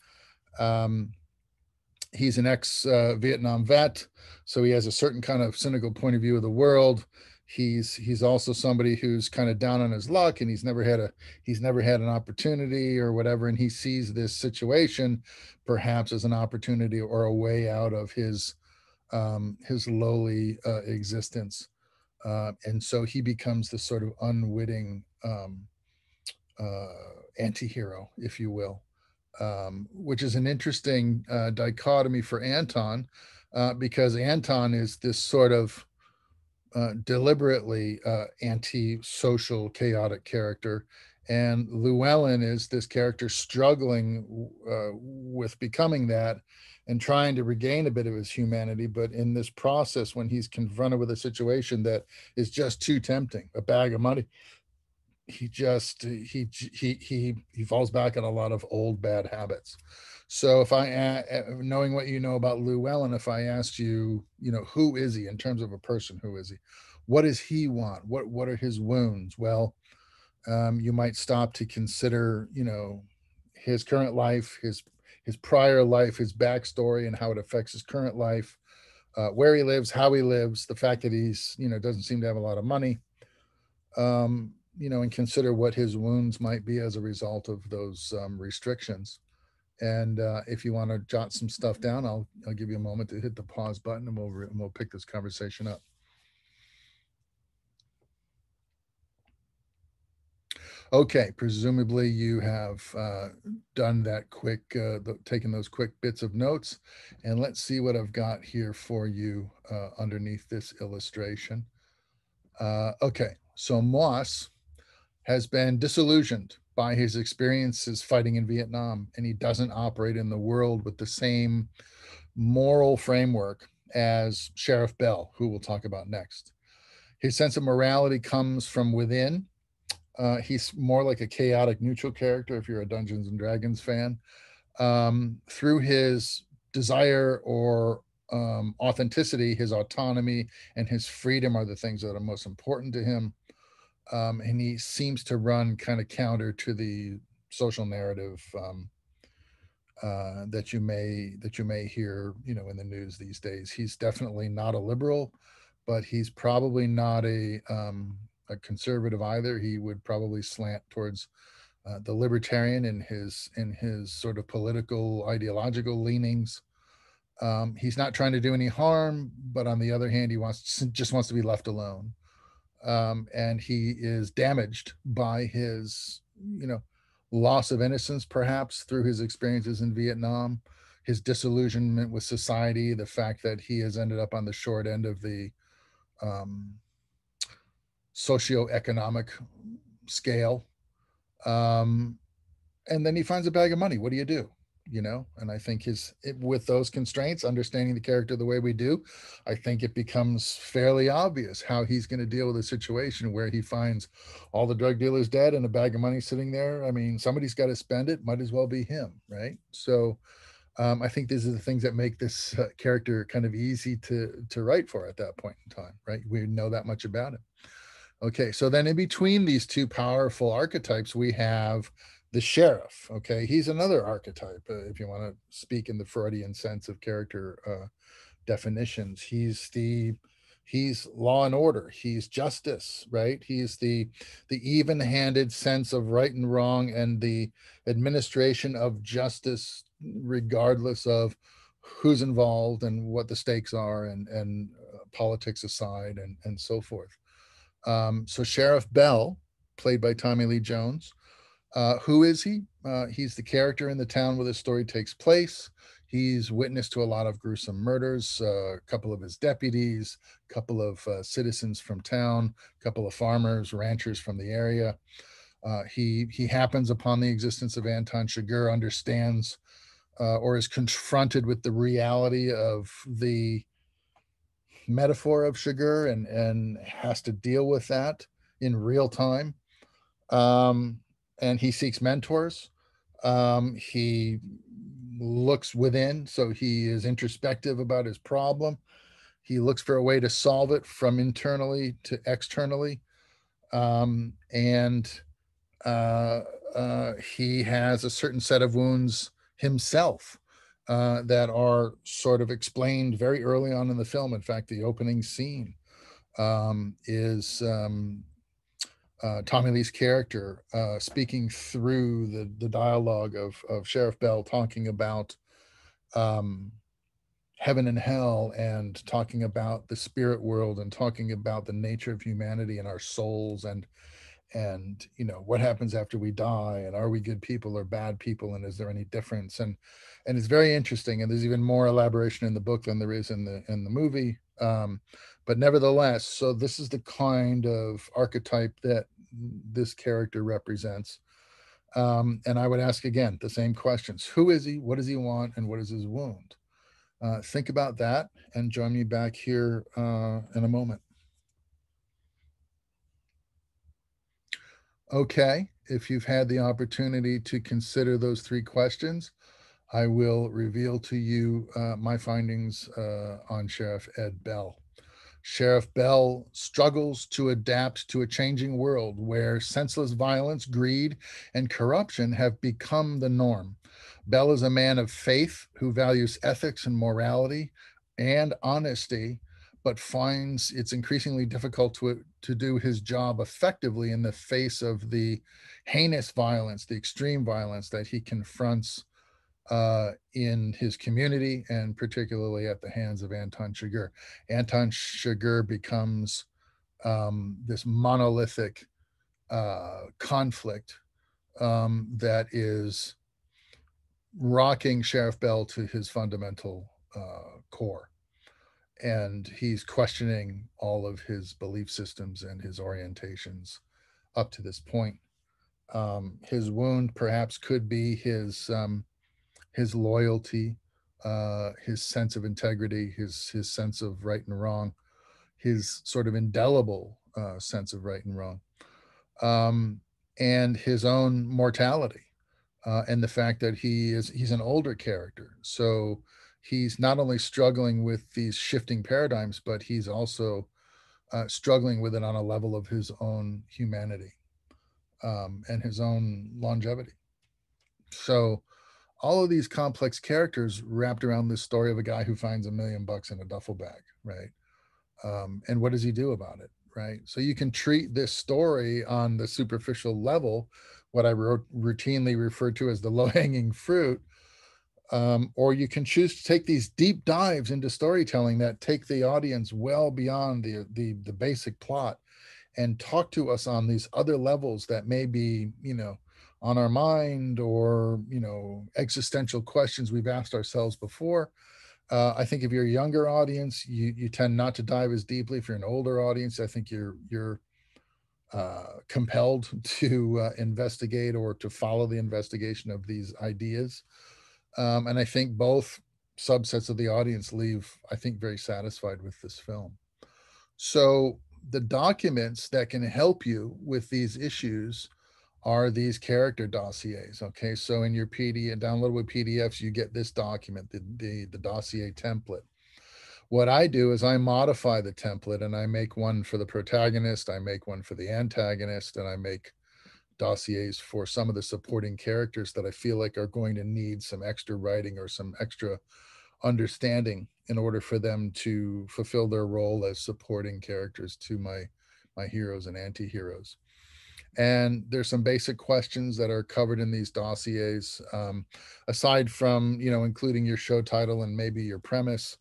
He's an ex-Vietnam vet, so he has a certain kind of cynical point of view of the world. He's also somebody who's kind of down on his luck, and he's never had an opportunity or whatever, and he sees this situation perhaps as an opportunity or a way out of his lowly existence, and so he becomes this sort of unwitting anti-hero, if you will, which is an interesting dichotomy for Anton, because Anton is this sort of deliberately anti-social, chaotic character, and Llewellyn is this character struggling with becoming that and trying to regain a bit of his humanity. But in this process, when he's confronted with a situation that is just too tempting, a bag of money, he falls back on a lot of old bad habits. So if knowing what you know about Llewellyn, if I asked you, who is he in terms of a person? Who is he? What does he want? What are his wounds? Well, you might stop to consider, his current life, his prior life, his backstory, and how it affects his current life, where he lives, how he lives, the fact that he's, doesn't seem to have a lot of money, and consider what his wounds might be as a result of those restrictions. And if you want to jot some stuff down, I'll give you a moment to hit the pause button, and we'll pick this conversation up. Okay, presumably you have done that quick, taken those quick bits of notes, and let's see what I've got here for you underneath this illustration. Okay, so Moss has been disillusioned by his experiences fighting in Vietnam, and he doesn't operate in the world with the same moral framework as Sheriff Bell, who we'll talk about next. His sense of morality comes from within. He's more like a chaotic neutral character, if you're a Dungeons and Dragons fan. Through his desire or authenticity, his autonomy and his freedom are the things that are most important to him. And he seems to run kind of counter to the social narrative that you may hear, in the news these days. He's definitely not a liberal, but he's probably not a conservative either. He would probably slant towards the libertarian in his sort of political ideological leanings. He's not trying to do any harm, but on the other hand, he just wants to be left alone. And he is damaged by his, loss of innocence, perhaps through his experiences in Vietnam, his disillusionment with society, the fact that he has ended up on the short end of the socioeconomic scale. And then he finds a bag of money. What do you do? And I think with those constraints, understanding the character the way we do, I think it becomes fairly obvious how he's going to deal with a situation where he finds all the drug dealers dead and a bag of money sitting there. I mean, somebody's got to spend it. Might as well be him, right? So I think these are the things that make this character kind of easy to write for at that point in time, right? We know that much about him. Okay, so then in between these two powerful archetypes, we have the sheriff. Okay, he's another archetype, if you want to speak in the Freudian sense of character definitions. He's law and order. He's justice, right? He's the even-handed sense of right and wrong and the administration of justice, regardless of who's involved and what the stakes are, and politics aside, and so forth. So Sheriff Bell, played by Tommy Lee Jones. Who is he? He's the character in the town where the story takes place. He's witness to a lot of gruesome murders, a couple of his deputies, a couple of citizens from town, a couple of farmers, ranchers from the area. He happens upon the existence of Anton Chigurh, understands or is confronted with the reality of the metaphor of Chigurh and has to deal with that in real time. And he seeks mentors. He looks within, so he is introspective about his problem. He looks for a way to solve it from internally to externally. And he has a certain set of wounds himself that are sort of explained very early on in the film. In fact, the opening scene is Tommy Lee's character speaking through the dialogue of Sheriff Bell, talking about heaven and hell, and talking about the spirit world, and talking about the nature of humanity and our souls, and what happens after we die, and are we good people or bad people, and is there any difference? And it's very interesting, and there's even more elaboration in the book than there is in the movie. But nevertheless, so this is the kind of archetype that this character represents. And I would ask again the same questions: who is he? What does he want? And what is his wound? Think about that and join me back here in a moment. Okay, if you've had the opportunity to consider those three questions, I will reveal to you my findings on Sheriff Ed Bell. Sheriff Bell struggles to adapt to a changing world where senseless violence, greed, and corruption have become the norm. Bell is a man of faith who values ethics and morality and honesty, but finds it's increasingly difficult to do his job effectively in the face of the heinous violence, the extreme violence that he confronts in his community, and particularly at the hands of Anton Chigurh. Anton Chigurh becomes this monolithic conflict that is rocking Sheriff Bell to his fundamental core. And he's questioning all of his belief systems and his orientations up to this point. His wound perhaps could be his loyalty, his sense of integrity, his sense of right and wrong, his sort of indelible sense of right and wrong, and his own mortality, and the fact that he's an older character. So he's not only struggling with these shifting paradigms, but he's also struggling with it on a level of his own humanity and his own longevity. So all of these complex characters wrapped around this story of a guy who finds $1 million in a duffel bag, right? And what does he do about it, right? So you can treat this story on the superficial level, what I routinely refer to as the low-hanging fruit, or you can choose to take these deep dives into storytelling that take the audience well beyond the basic plot and talk to us on these other levels that may be, on our mind, or, existential questions we've asked ourselves before. I think if you're a younger audience, you tend not to dive as deeply. If you're an older audience, I think you're compelled to investigate or to follow the investigation of these ideas. And I think both subsets of the audience leave, I think, very satisfied with this film. So the documents that can help you with these issues are these character dossiers. Okay, so in your PDF, downloadable PDFs, you get this document, the dossier template. What I do is I modify the template, and I make one for the protagonist, I make one for the antagonist, and I make dossiers for some of the supporting characters that I feel like are going to need some extra writing or some extra understanding in order for them to fulfill their role as supporting characters to my heroes and anti-heroes. And there's some basic questions that are covered in these dossiers, aside from, including your show title and maybe your premise.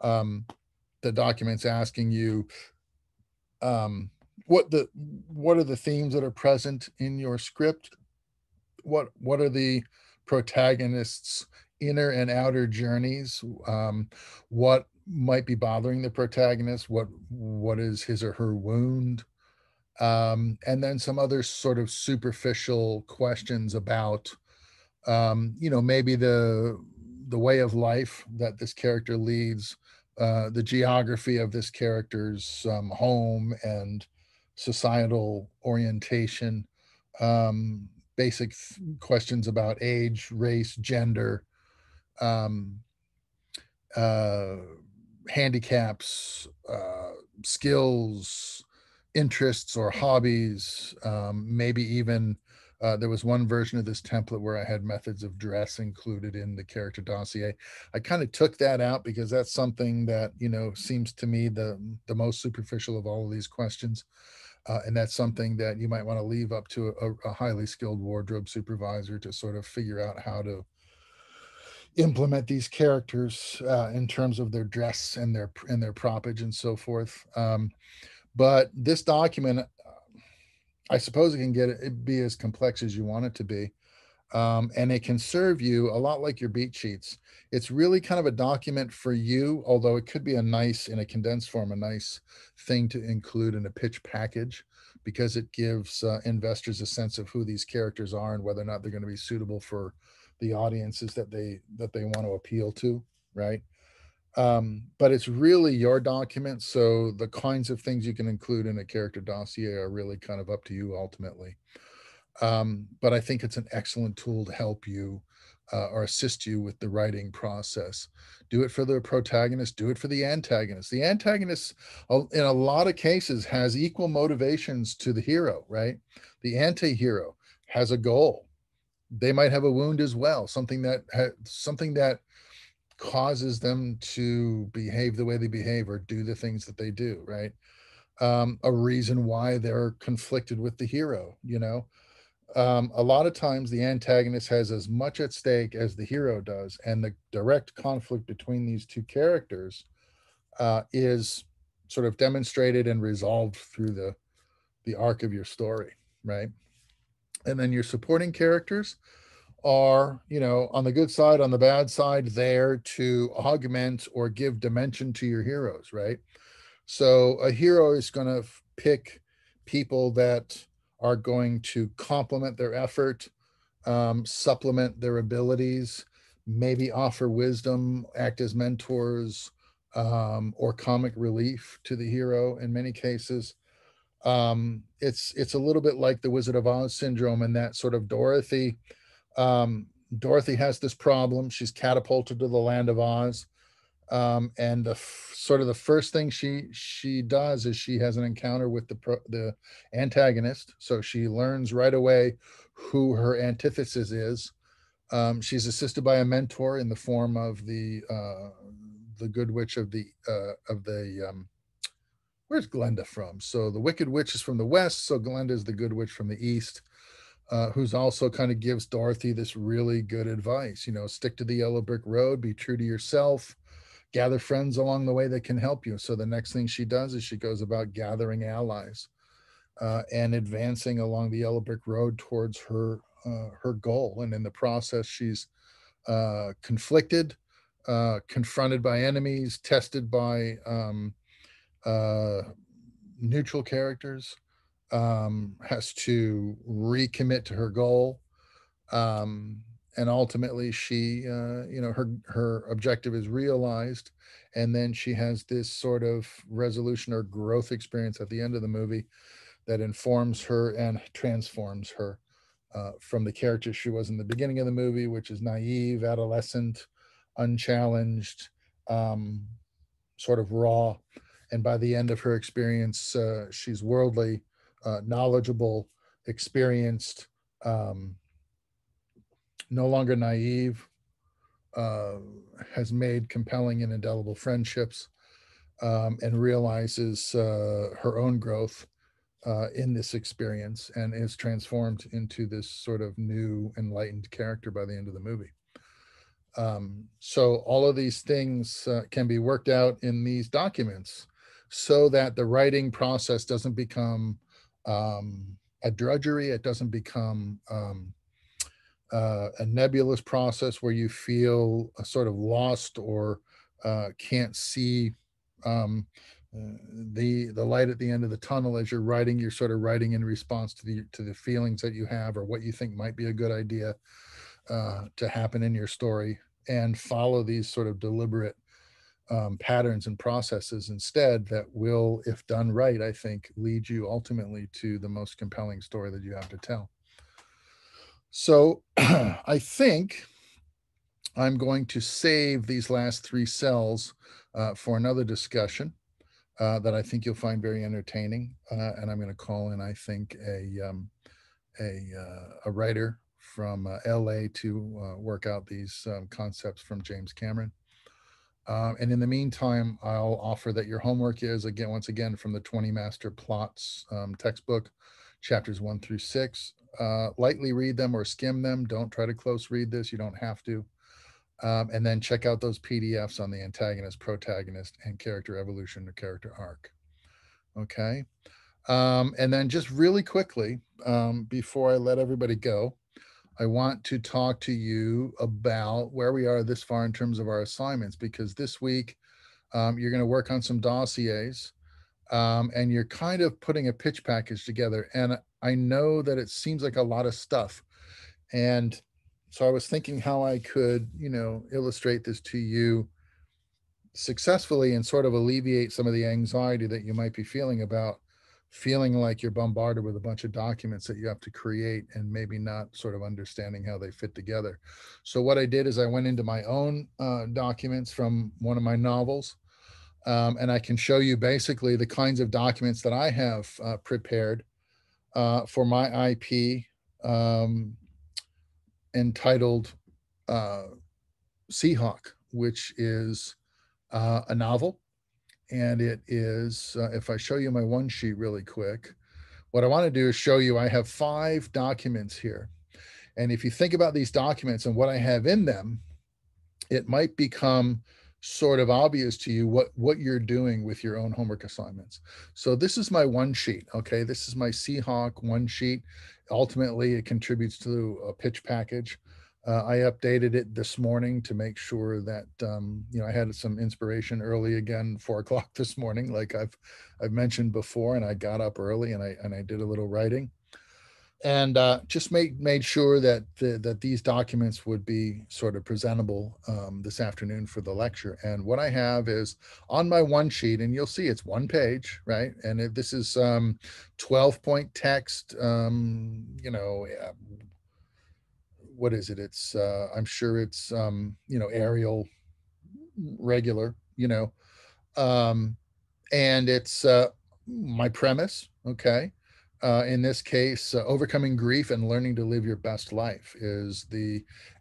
The document's asking you, what are the themes that are present in your script? What are the protagonists' inner and outer journeys? What might be bothering the protagonist? What is his or her wound? And then some other sort of superficial questions about, maybe the way of life that this character leads, the geography of this character's home and societal orientation, basic questions about age, race, gender, handicaps, skills, interests or hobbies, maybe even there was one version of this template where I had methods of dress included in the character dossier. I kind of took that out because that's something that, seems to me the most superficial of all of these questions. And that's something that you might want to leave up to a highly skilled wardrobe supervisor to sort of figure out how to implement these characters in terms of their dress and their propage and so forth. But this document, I suppose it can be as complex as you want it to be. And it can serve you a lot like your beat sheets. It's really kind of a document for you, although it could be in a condensed form, a nice thing to include in a pitch package, because it gives investors a sense of who these characters are and whether or not they're going to be suitable for the audiences that they want to appeal to, right? But it's really your document, so the kinds of things you can include in a character dossier are really kind of up to you ultimately. But I think it's an excellent tool to help you or assist you with the writing process. Do it for the protagonist, do it for the antagonist. The antagonist, in a lot of cases, has equal motivations to the hero, right? The anti-hero has a goal. They might have a wound as well, something that causes them to behave the way they behave or do the things that they do, right? A reason why they're conflicted with the hero, a lot of times the antagonist has as much at stake as the hero does, and the direct conflict between these two characters is sort of demonstrated and resolved through the arc of your story, right? And then your supporting characters are, on the good side, on the bad side, there to augment or give dimension to your heroes, right? So a hero is going to pick people that are going to complement their effort, supplement their abilities, maybe offer wisdom, act as mentors, or comic relief to the hero in many cases. It's a little bit like the Wizard of Oz syndrome, and that sort of Dorothy Dorothy has this problem. She's catapulted to the land of Oz. And sort of the first thing she does is she has an encounter with the antagonist. So she learns right away who her antithesis is. She's assisted by a mentor in the form of the good witch of the where's Glenda from? So the wicked witch is from the west, so Glenda is the good witch from the east, who's also kind of gives Dorothy this really good advice. You know, stick to the yellow brick road, be true to yourself, gather friends along the way that can help you. So the next thing she does is she goes about gathering allies and advancing along the yellow brick road towards her goal. And in the process, she's conflicted, confronted by enemies, tested by neutral characters, has to recommit to her goal. And ultimately she, her objective is realized. And then she has this sort of resolution or growth experience at the end of the movie that informs her and transforms her from the character she was in the beginning of the movie, which is naive, adolescent, unchallenged, sort of raw. And by the end of her experience, she's worldly, knowledgeable, experienced, no longer naive, has made compelling and indelible friendships, and realizes her own growth in this experience, and is transformed into this sort of new enlightened character by the end of the movie. So all of these things can be worked out in these documents so that the writing process doesn't become a drudgery. It doesn't become a nebulous process where you feel sort of lost or can't see the light at the end of the tunnel as you're writing. You're sort of writing in response to the feelings that you have or what you think might be a good idea to happen in your story, and follow these sort of deliberate patterns and processes instead that will, if done right, I think lead you ultimately to the most compelling story that you have to tell. So I think I'm going to save these last three cells for another discussion that I think you'll find very entertaining. And I'm going to call in, I think, a writer from LA to work out these concepts from James Cameron. And in the meantime, I'll offer that your homework is, once again, from the 20 Master Plots textbook, chapters 1 through 6. Lightly read them or skim them. Don't try to close read this. You don't have to. And then check out those PDFs on the antagonist, protagonist, and character evolution or character arc. Okay. And then just really quickly, before I let everybody go, I want to talk to you about where we are this far in terms of our assignments, because this week you're going to work on some dossiers, and you're kind of putting a pitch package together. And I know that it seems like a lot of stuff. And so I was thinking how I could, illustrate this to you successfully and sort of alleviate some of the anxiety that you might be feeling about feeling like you're bombarded with a bunch of documents that you have to create and maybe not sort of understanding how they fit together. So what I did is I went into my own documents from one of my novels, and I can show you basically the kinds of documents that I have prepared for my IP, entitled Seahawk, which is a novel. And it is, if I show you my one sheet really quick, what I want to do is show you I have 5 documents here. And if you think about these documents and what I have in them, it might become sort of obvious to you what you're doing with your own homework assignments. So this is my one sheet. Okay, this is my Seahawk one sheet. Ultimately, it contributes to a pitch package. I updated it this morning to make sure that I had some inspiration early again, 4 o'clock this morning, like I've mentioned before, and I got up early and I did a little writing, and just made sure that that these documents would be sort of presentable this afternoon for the lecture. And what I have is on my one sheet, and you'll see it's 1 page, right? And this is 12-point text, what is it? It's I'm sure it's Arial regular, and it's my premise. Okay. in this case, overcoming grief and learning to live your best life is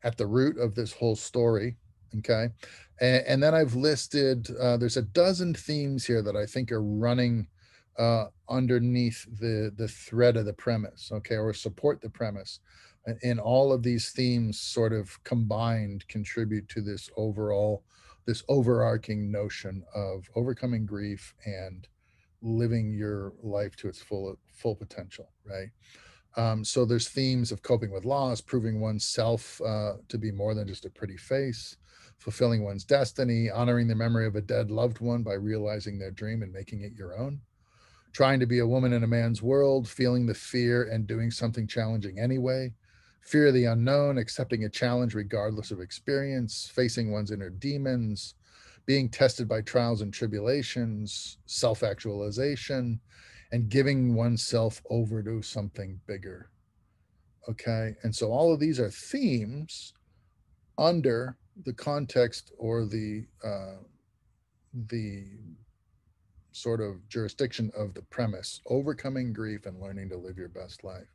at the root of this whole story. Okay. And then I've listed, there's a dozen themes here that I think are running underneath the thread of the premise, okay, or support the premise. And all of these themes sort of combined contribute to this overarching notion of overcoming grief and living your life to its full potential, right? So there's themes of coping with loss, proving oneself to be more than just a pretty face, fulfilling one's destiny, honoring the memory of a dead loved one by realizing their dream and making it your own, trying to be a woman in a man's world, feeling the fear and doing something challenging anyway, fear of the unknown, accepting a challenge regardless of experience, facing one's inner demons, being tested by trials and tribulations, self-actualization, and giving oneself over to something bigger. Okay. And so all of these are themes under the context or the sort of jurisdiction of the premise, overcoming grief and learning to live your best life.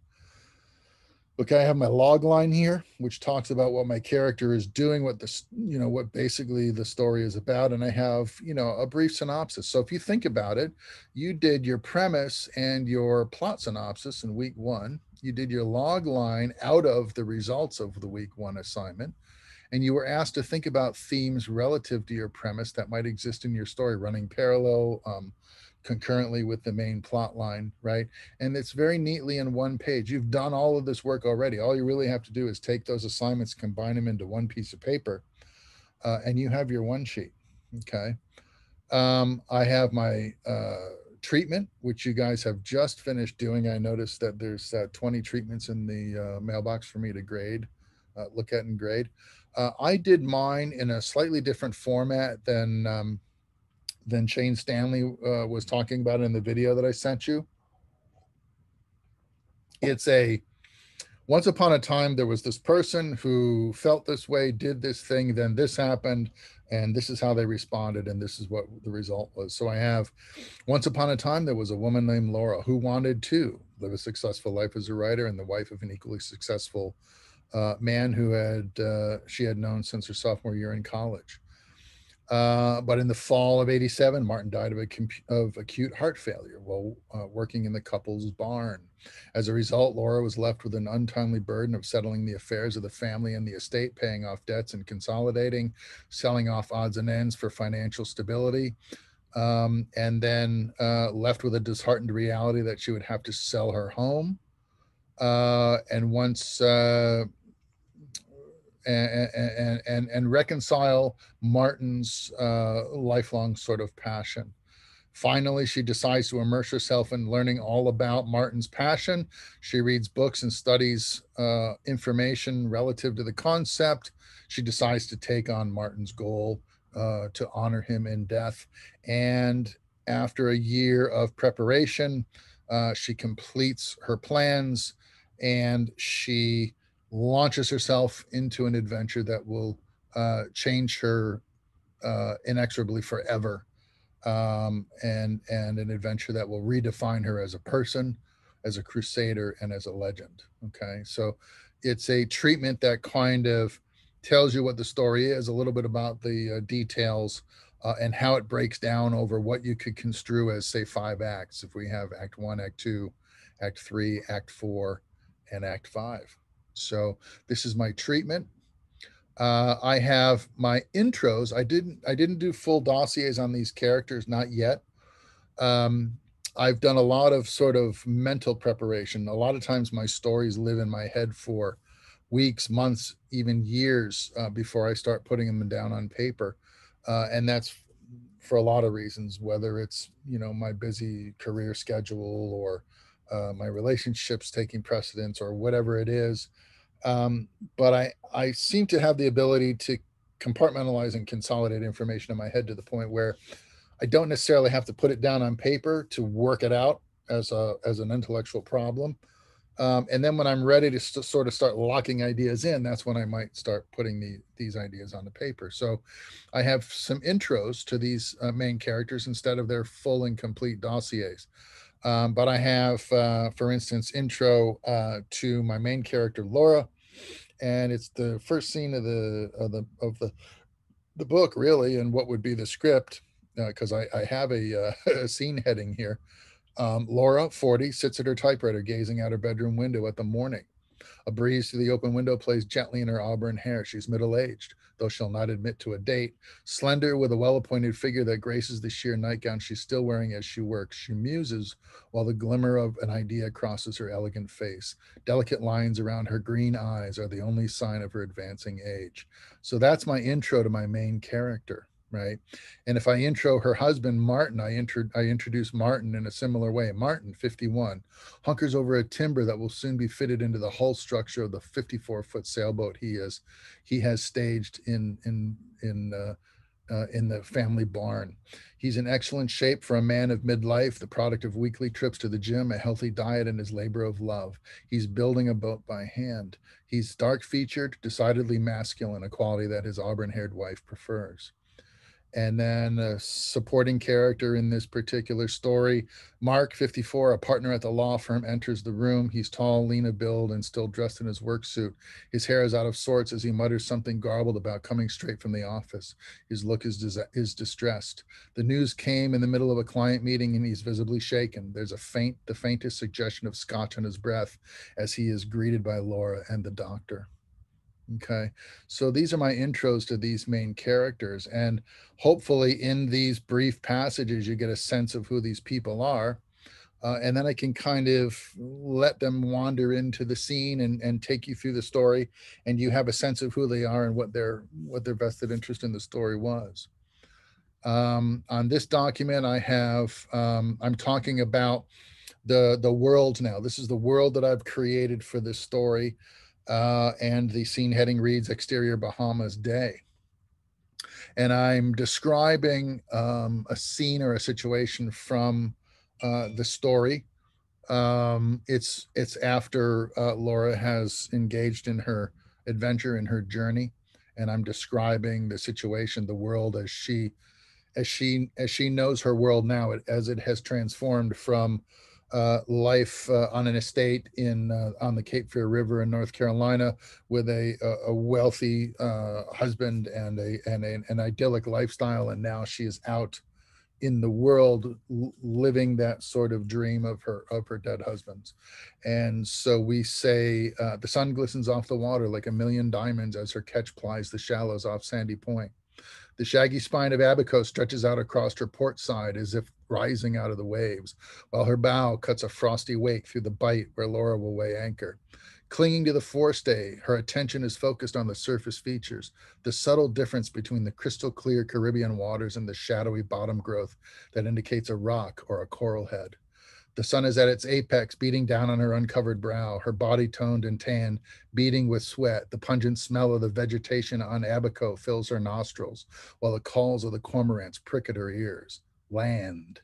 Okay, I have my log line here, which talks about what my character is doing, what what basically the story is about. And I have, a brief synopsis. So if you think about it, you did your premise and your plot synopsis in week 1. You did your log line out of the results of the week 1 assignment. And you were asked to think about themes relative to your premise that might exist in your story, running parallel, concurrently with the main plot line, right? And it's very neatly in one page. You've done all of this work already. All you really have to do is take those assignments, combine them into one piece of paper, and you have your one sheet, okay? I have my treatment, which you guys have just finished doing. I noticed that there's 20 treatments in the mailbox for me to grade, look at and grade. I did mine in a slightly different format than Shane Stanley was talking about in the video that I sent you. It's once upon a time, there was this person who felt this way, did this thing, then this happened, and this is how they responded, and this is what the result was. So I have, once upon a time, there was a woman named Laura who wanted to live a successful life as a writer and the wife of an equally successful man who she had known since her sophomore year in college. But in the fall of '87, Martin died of acute heart failure while working in the couple's barn. As a result, Laura was left with an untimely burden of settling the affairs of the family and the estate, paying off debts and consolidating, selling off odds and ends for financial stability, and then left with a disheartened reality that she would have to sell her home. And once and reconcile Martin's lifelong sort of passion. Finally, she decides to immerse herself in learning all about Martin's passion. She reads books and studies information relative to the concept. She decides to take on Martin's goal to honor him in death. And after a year of preparation, she completes her plans and she launches herself into an adventure that will change her inexorably forever, and an adventure that will redefine her as a person, as a crusader, and as a legend. Okay, so it's a treatment that kind of tells you what the story is, a little bit about the details, and how it breaks down over what you could construe as, say, 5 acts. If we have Act 1, Act 2, Act 3, Act 4, and Act 5. So this is my treatment. I have my intros. I didn't do full dossiers on these characters, not yet. I've done a lot of sort of mental preparation. A lot of times my stories live in my head for weeks, months, even years before I start putting them down on paper. And that's for a lot of reasons, whether it's, my busy career schedule or my relationships taking precedence or whatever it is. But I seem to have the ability to compartmentalize and consolidate information in my head to the point where I don't necessarily have to put it down on paper to work it out as an intellectual problem. And then when I'm ready to sort of start locking ideas in, that's when I might start putting these ideas on the paper. So I have some intros to these main characters instead of their full and complete dossiers. But I have, for instance, intro to my main character, Laura, and it's the first scene of the book, really, and what would be the script, because I have a scene heading here. Laura, 40, sits at her typewriter, gazing out her bedroom window at the morning. A breeze through the open window plays gently in her auburn hair. She's middle-aged, though she'll not admit to a date. Slender, with a well-appointed figure that graces the sheer nightgown she's still wearing as she works. She muses while the glimmer of an idea crosses her elegant face. Delicate lines around her green eyes are the only sign of her advancing age. So that's my intro to my main character, right? And if I intro her husband, Martin, I introduce Martin in a similar way. Martin, 51, hunkers over a timber that will soon be fitted into the hull structure of the 54-foot sailboat he has staged in the family barn. He's in excellent shape for a man of midlife, the product of weekly trips to the gym, a healthy diet, and his labor of love. He's building a boat by hand. He's dark-featured, decidedly masculine, a quality that his auburn-haired wife prefers. And then a supporting character in this particular story, Mark, 54, a partner at the law firm, enters the room. He's tall, lean of build, and still dressed in his work suit. His hair is out of sorts as he mutters something garbled about coming straight from the office. His look is distressed. The news came in the middle of a client meeting, and he's visibly shaken. There's the faintest suggestion of scotch on his breath as he is greeted by Laura and the doctor. Okay, so these are my intros to these main characters, and hopefully in these brief passages you get a sense of who these people are, and then I can kind of let them wander into the scene and take you through the story, and you have a sense of who they are and what their vested interest in the story was. On this document, I have I'm talking about the world now. This is the world that I've created for this story. And the scene heading reads Exterior Bahamas Day. And I'm describing a scene or a situation from the story. It's After Laura has engaged in her adventure, in her journey, and I'm describing the situation, the world as she knows her world now, as it has transformed from life on an estate on the Cape Fear River in North Carolina with a wealthy husband and an idyllic lifestyle, and now she is out in the world living that sort of dream of her dead husband's. And so we say the sun glistens off the water like a million diamonds as her ketch plies the shallows off Sandy Point. The shaggy spine of Abaco stretches out across her port side as if rising out of the waves, while her bow cuts a frosty wake through the bight where Laura will weigh anchor. Clinging to the forestay, her attention is focused on the surface features, the subtle difference between the crystal clear Caribbean waters and the shadowy bottom growth that indicates a rock or a coral head. The sun is at its apex, beating down on her uncovered brow, her body toned and tanned, beating with sweat. The pungent smell of the vegetation on Abaco fills her nostrils, while the calls of the cormorants prick at her ears. Land.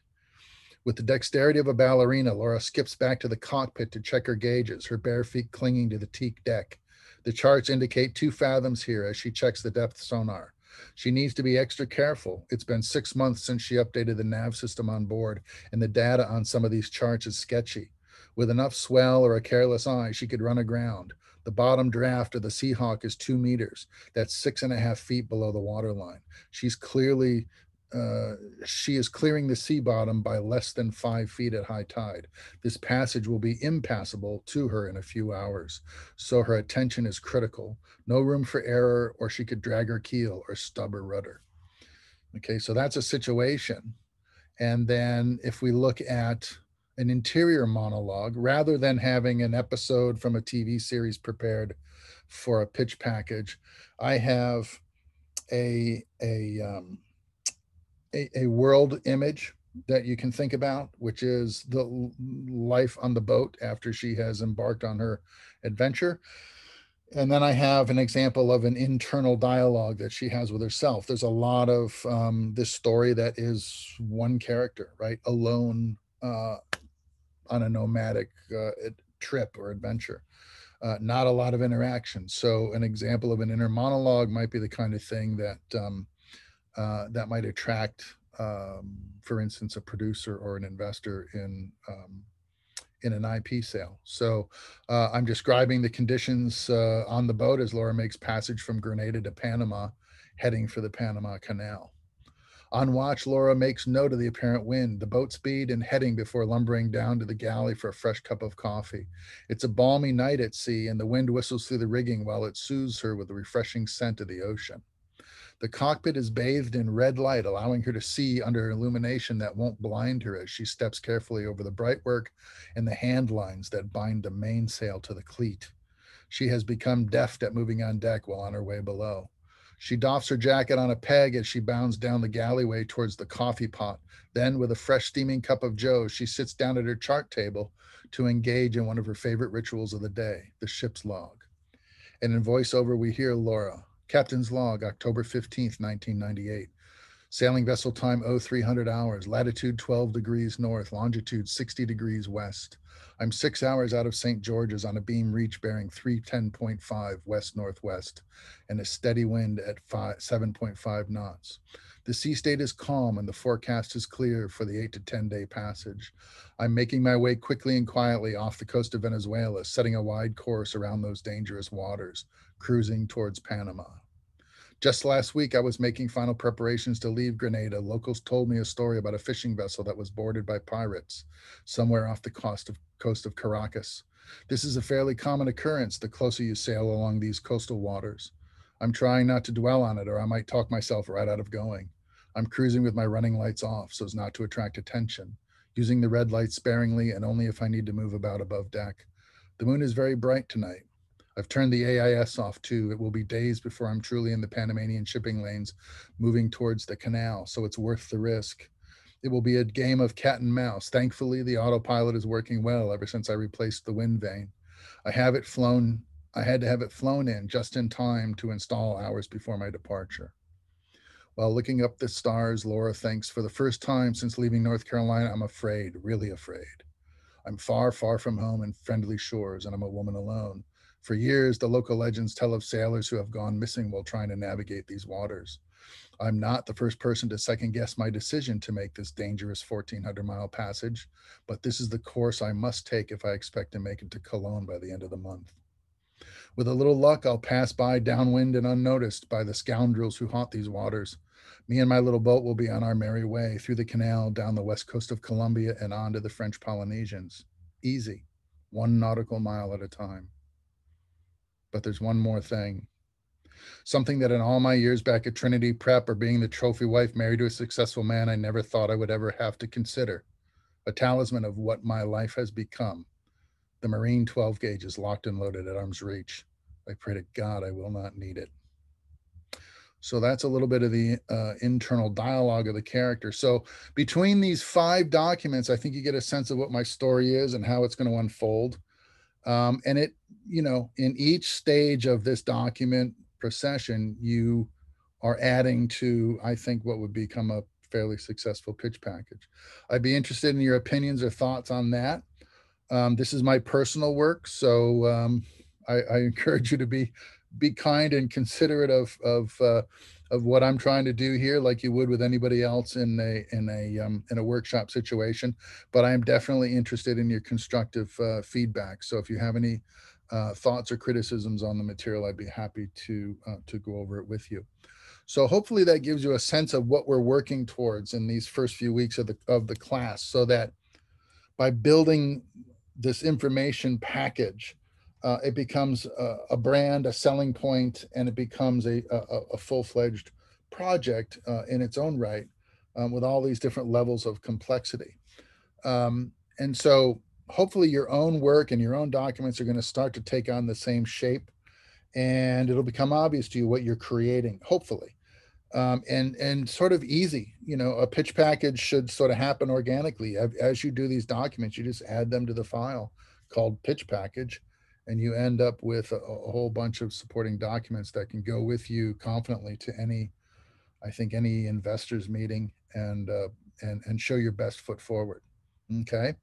With the dexterity of a ballerina, Laura skips back to the cockpit to check her gauges, her bare feet clinging to the teak deck. The charts indicate 2 fathoms here as she checks the depth sonar. She needs to be extra careful. It's been 6 months since she updated the nav system on board, and the data on some of these charts is sketchy. With enough swell or a careless eye, she could run aground. The bottom draft of the Seahawk is 2 meters. That's 6.5 feet below the waterline. She is clearing the sea bottom by less than 5 feet at high tide. This passage will be impassable to her in a few hours, so her attention is critical. No room for error, or she could drag her keel or stub her rudder. Okay, so that's a situation. And then if we look at an interior monologue, rather than having an episode from a TV series prepared for a pitch package, I have a world image that you can think about, which is the life on the boat after she has embarked on her adventure. And then I have an example of an internal dialogue that she has with herself. There's a lot of this story that is one character, right? Alone on a nomadic trip or adventure. Not a lot of interaction. So an example of an inner monologue might be the kind of thing that that might attract for instance, a producer or an investor in an IP sale. So I'm describing the conditions on the boat as Laura makes passage from Grenada to Panama, heading for the Panama Canal. On watch, Laura makes note of the apparent wind, the boat speed, and heading before lumbering down to the galley for a fresh cup of coffee. It's a balmy night at sea, and the wind whistles through the rigging while it soothes her with the refreshing scent of the ocean. The cockpit is bathed in red light, allowing her to see under illumination that won't blind her as she steps carefully over the brightwork and the hand lines that bind the mainsail to the cleat. She has become deft at moving on deck while on her way below. She doffs her jacket on a peg as she bounds down the galleyway towards the coffee pot. Then, with a fresh steaming cup of joe, she sits down at her chart table to engage in one of her favorite rituals of the day, the ship's log. And in voiceover, we hear Laura. Captain's log, October 15th, 1998. Sailing vessel time 0300 hours, latitude 12 degrees north, longitude 60 degrees west. I'm 6 hours out of St. George's on a beam reach bearing 310.5 west-northwest and a steady wind at 7.5 knots. The sea state is calm and the forecast is clear for the 8 to 10 day passage. I'm making my way quickly and quietly off the coast of Venezuela, setting a wide course around those dangerous waters, cruising towards Panama. Just last week, I was making final preparations to leave Grenada. Locals told me a story about a fishing vessel that was boarded by pirates somewhere off the coast of Caracas. This is a fairly common occurrence the closer you sail along these coastal waters. I'm trying not to dwell on it, or I might talk myself right out of going. I'm cruising with my running lights off so as not to attract attention, using the red light sparingly and only if I need to move about above deck. The moon is very bright tonight. I've turned the AIS off too. It will be days before I'm truly in the Panamanian shipping lanes, moving towards the canal, so it's worth the risk. It will be a game of cat and mouse. Thankfully, the autopilot is working well ever since I replaced the wind vane. I had to have it flown in just in time to install hours before my departure. While looking up the stars, Laura thinks, for the first time since leaving North Carolina, I'm afraid, really afraid. I'm far, far from home and friendly shores, and I'm a woman alone. For years, the local legends tell of sailors who have gone missing while trying to navigate these waters. I'm not the first person to second guess my decision to make this dangerous 1,400-mile passage, but this is the course I must take if I expect to make it to Cologne by the end of the month. With a little luck, I'll pass by downwind and unnoticed by the scoundrels who haunt these waters. Me and my little boat will be on our merry way through the canal, down the west coast of Colombia, and on to the French Polynesians. Easy, 1 nautical mile at a time. But there's one more thing. Something that in all my years back at Trinity Prep or being the trophy wife married to a successful man, I never thought I would ever have to consider. A talisman of what my life has become. The Marine 12 gauge is locked and loaded at arm's reach. I pray to God I will not need it. So that's a little bit of the internal dialogue of the character. So between these 5 documents, I think you get a sense of what my story is and how it's going to unfold. And it, in each stage of this document procession, you are adding to, I think, what would become a fairly successful pitch package. I'd be interested in your opinions or thoughts on that. This is my personal work, so I encourage you to be kind and considerate of what I'm trying to do here, like you would with anybody else in a workshop situation. But I am definitely interested in your constructive feedback. So if you have any thoughts or criticisms on the material, I'd be happy to go over it with you. So hopefully that gives you a sense of what we're working towards in these first few weeks of the class, so that by building this information package, it becomes a brand, a selling point, and it becomes a full-fledged project in its own right, with all these different levels of complexity. And so hopefully your own work and your own documents are going to start to take on the same shape, and it'll become obvious to you what you're creating, hopefully. And sort of easy, a pitch package should sort of happen organically. As you do these documents, you just add them to the file called pitch package, and you end up with a whole bunch of supporting documents that can go with you confidently to any investor's meeting and show your best foot forward. Okay.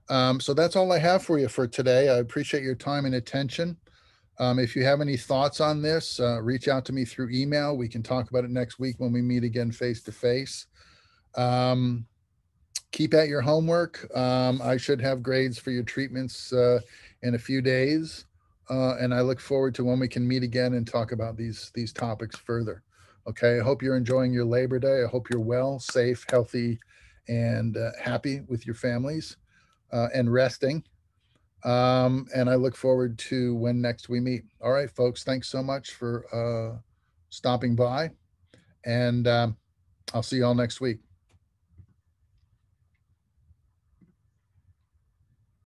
So that's all I have for you for today. I appreciate your time and attention. If you have any thoughts on this, reach out to me through email. We can talk about it next week when we meet again face to face. Keep at your homework. I should have grades for your treatments in a few days. And I look forward to when we can meet again and talk about these topics further. Okay, I hope you're enjoying your Labor Day. I hope you're well, safe, healthy, and happy with your families and resting. And I look forward to when next we meet. All right, folks, thanks so much for stopping by. And I'll see you all next week.